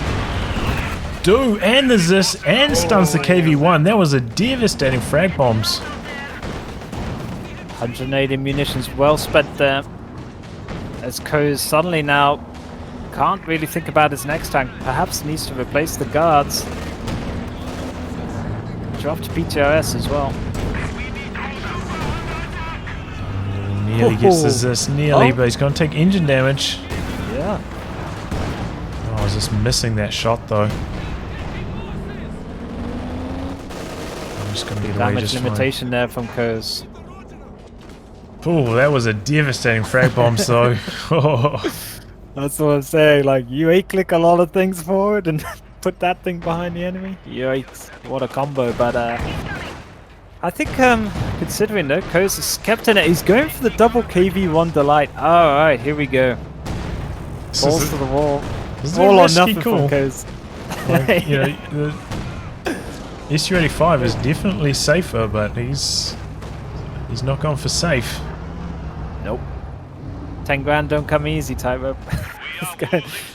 Speaker 1: Do, and there's this, and stuns the KV-1. That was a devastating frag bombs.
Speaker 2: 180 munitions well spent there. As KOES suddenly now can't really think about his next tank. Perhaps needs to replace the guards. Dropped PTRS as well.
Speaker 1: Nearly gets this, nearly,
Speaker 2: Oh.
Speaker 1: but he's going to take engine damage.
Speaker 2: Yeah.
Speaker 1: Oh, I was just missing that shot though. just going to get away
Speaker 2: Damage
Speaker 1: just fine.
Speaker 2: limitation there from KOES.
Speaker 1: Oh, that was a devastating frag bomb, so. Oh.
Speaker 2: That's what I'm saying. Like, you A-click a lot of things forward and put that thing behind the enemy. Yikes. What a combo. But, I think, considering though, KOES has kept in it. He's going for the double KV1 delight. Alright, here we go. Balls to the wall.
Speaker 1: This is a
Speaker 2: All or
Speaker 1: risky
Speaker 2: nothing
Speaker 1: call.
Speaker 2: from KOES.
Speaker 1: Like, you know, the SU-85 is definitely safer, but he's not going for safe.
Speaker 2: Nope. 10 grand don't come easy, Tyrope. He's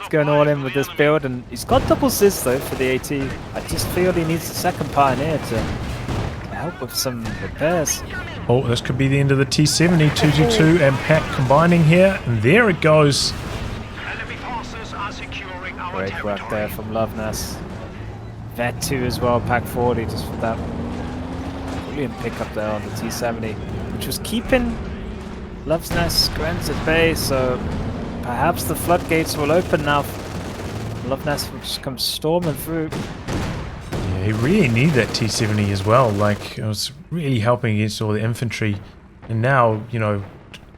Speaker 2: going all in with this build, and he's got double sis though for the AT. I just feel he needs a second Pioneer to help with some repairs.
Speaker 1: Oh, this could be the end of the T-70. 222 and Pack combining here, and there it goes.
Speaker 4: Enemy forces are securing our
Speaker 2: Great work
Speaker 4: territory.
Speaker 2: there from Luvnest. Vet 2 as well, Pack 40 just for that brilliant pickup there on the T-70, which was keeping Luvnest's Grens at bay, so perhaps the floodgates will open now. Luvnest will just come storming through.
Speaker 1: Yeah, he really needed that T-70 as well. Like, it was really helping against all the infantry. And now, you know,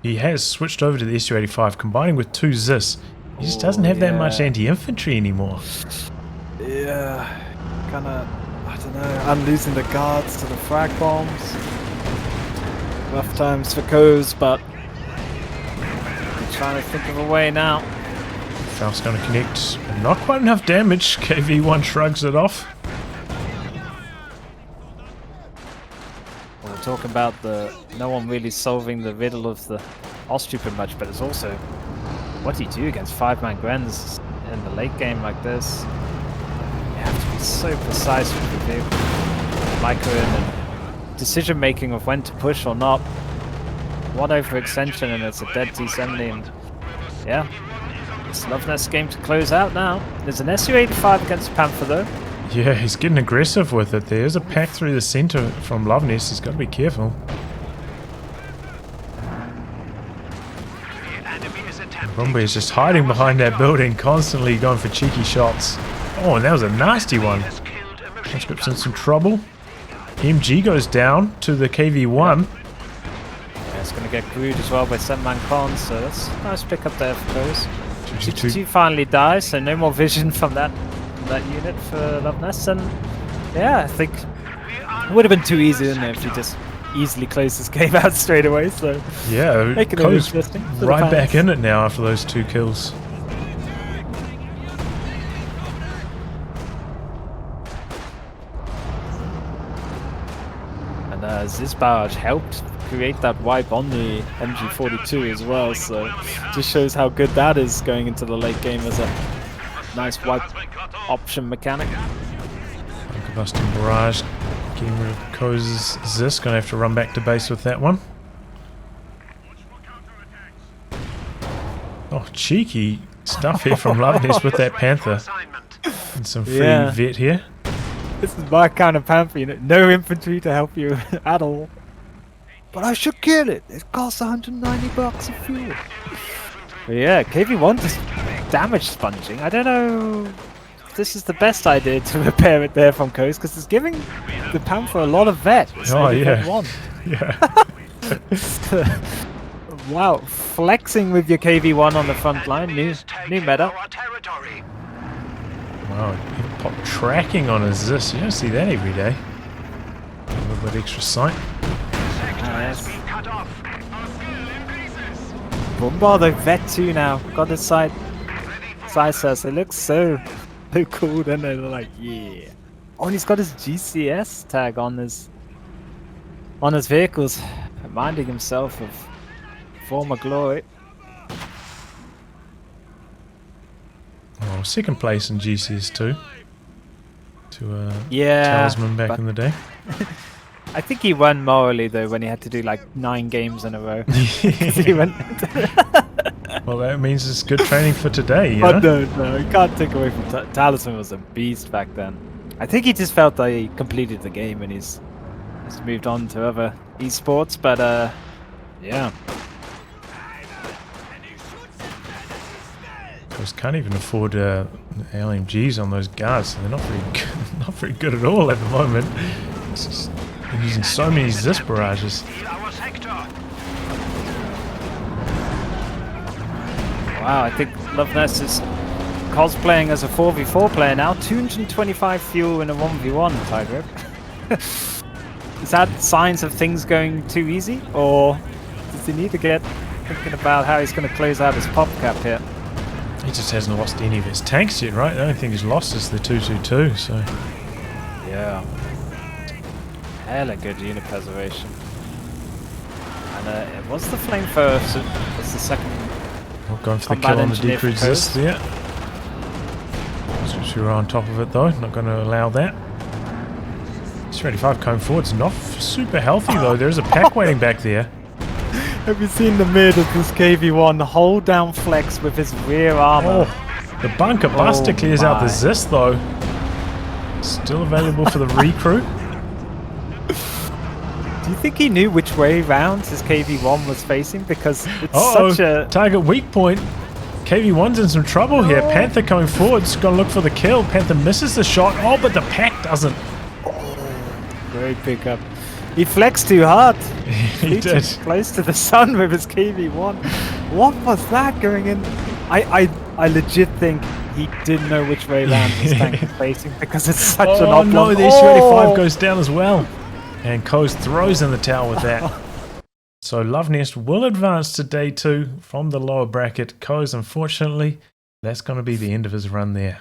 Speaker 1: he has switched over to the SU-85, combining with 2 ZIS. He just doesn't have that much anti-infantry anymore.
Speaker 2: Yeah, kinda, I don't know, I'm losing the guards to the frag bombs. Rough times for KOES, but I'm trying to think of a way now.
Speaker 1: Faust's going to connect. Not quite enough damage. KV1 shrugs it off.
Speaker 2: We're talking about the no one really solving the riddle of the Ostupid much, but it's also what do you do against 5-man Grens in the late game like this? You have to be so precise with the vehicle, micro in and decision making of when to push or not. One overextension and it's a dead T-70, and yeah, it's Luvnest's game to close out now. There's an SU-85 against Panther though.
Speaker 1: Yeah, he's getting aggressive with it. There's a pack through the center from Luvnest. He's got to be careful.
Speaker 4: The enemy is attempting
Speaker 1: Rumba is just hiding behind that building, constantly going for cheeky shots. Oh, and that was a nasty one.
Speaker 4: has killed a machine
Speaker 1: Conscript's in some trouble. MG goes down to the KV1.
Speaker 2: Yeah, it's going to get crewed as well by 7-man cons, so that's a nice pick up there for KOES.
Speaker 1: 222.
Speaker 2: 2 finally dies, so no more vision from that unit for Luvnest, and yeah, I think it would have been too easy, wouldn't it, if you just easily closed this game out straight away, so
Speaker 1: Yeah,
Speaker 2: making it
Speaker 1: KOES
Speaker 2: interesting for the
Speaker 1: right
Speaker 2: fans.
Speaker 1: back in it now after those 2 kills.
Speaker 2: And Zizbarge helped create that wipe on the MG42 as well, so just shows how good that is going into the late game as a nice wipe option mechanic.
Speaker 1: Busting barrage, getting rid of KOES' ZIS. Gonna have to run back to base with that one. Oh, cheeky stuff here from Luvnest with that Panther.
Speaker 4: assignment.
Speaker 1: And some free
Speaker 2: Yeah.
Speaker 1: vet here.
Speaker 2: This is my kind of Panther, you know, no infantry to help you at all.
Speaker 3: But I should kill it. It costs 190 bucks of fuel.
Speaker 2: But yeah, KV1 just damage sponging. I don't know if this is the best idea to repair it there from KOES, because it's giving the Panther a lot of vet. It's
Speaker 1: Oh,
Speaker 2: only
Speaker 1: yeah.
Speaker 2: vet 1.
Speaker 1: Yeah.
Speaker 2: Wow, flexing with your KV1 on the front line. New meta.
Speaker 4: Our territory.
Speaker 1: Wow, he pop tracking on his ZIS. You don't see that every day. A little bit extra sight.
Speaker 4: Sector has
Speaker 2: yes.
Speaker 4: been cut off.
Speaker 2: Bombardo vet 2 now. Got his side says it looks so cool, then they're like, yeah. Oh, and he's got his GCS tag on his vehicles, reminding himself of former glory.
Speaker 1: Oh, second place in GCS2. To
Speaker 2: Yeah,
Speaker 1: Talisman back
Speaker 2: but
Speaker 1: in the day.
Speaker 2: I think he won morally though when he had to do like 9 games in a row. 'Cause he went.
Speaker 1: Well, that means it's good training for today, you
Speaker 2: Oh
Speaker 1: know?
Speaker 2: no, you can't take away from Talisman was a beast back then. I think he just felt that he completed the game and he's moved on to other esports, but yeah.
Speaker 1: Because can't even afford LMGs on those guards. So they're not very good, not very good at all at the moment. It's just They're using so many Zis barrages.
Speaker 4: Steal our sector.
Speaker 2: Wow, I think Luvnest is cosplaying as a 4v4 player now. 225 fuel in a 1v1, Tiger. Is that signs of things going too easy? Or does he need to get thinking about how he's going to close out his pop cap here?
Speaker 1: He just hasn't lost any of his tanks yet, right? The only thing he's lost is the 222, so...
Speaker 2: Yeah. Hella good unit preservation. And it was the flamethrower, so that's the second.
Speaker 1: Not going for the
Speaker 2: Combat
Speaker 1: kill on the
Speaker 2: engineer for
Speaker 1: decrease
Speaker 2: KOES.
Speaker 1: there. We're on top of it though, not going to allow that. 35 coming forward's not super healthy though, there's a pack waiting back there.
Speaker 2: Have you seen the mid of this KV1 hold down flex with his rear armor?
Speaker 1: Oh, the bunker buster clears out the
Speaker 2: my.
Speaker 1: Zis though. Still available for the recruit.
Speaker 2: Do you think he knew which way round his KV1 was facing? Because it's
Speaker 1: Uh-oh,
Speaker 2: such a...
Speaker 1: target weak point. KV1's in some trouble here. Panther coming forward's gonna look for the kill. Panther misses the shot. Oh, but the pack doesn't.
Speaker 2: Great pickup. He flexed too hard.
Speaker 1: He did.
Speaker 2: Close to the sun with his KV1. What was that going in? I legit think he didn't know which way round his tank was facing because it's such an
Speaker 1: Oh
Speaker 2: oblong.
Speaker 1: no, the S-35 goes down as well. And KOES throws in the towel with that. So Luvnest will advance to day 2 from the lower bracket. KOES, unfortunately, that's going to be the end of his run there.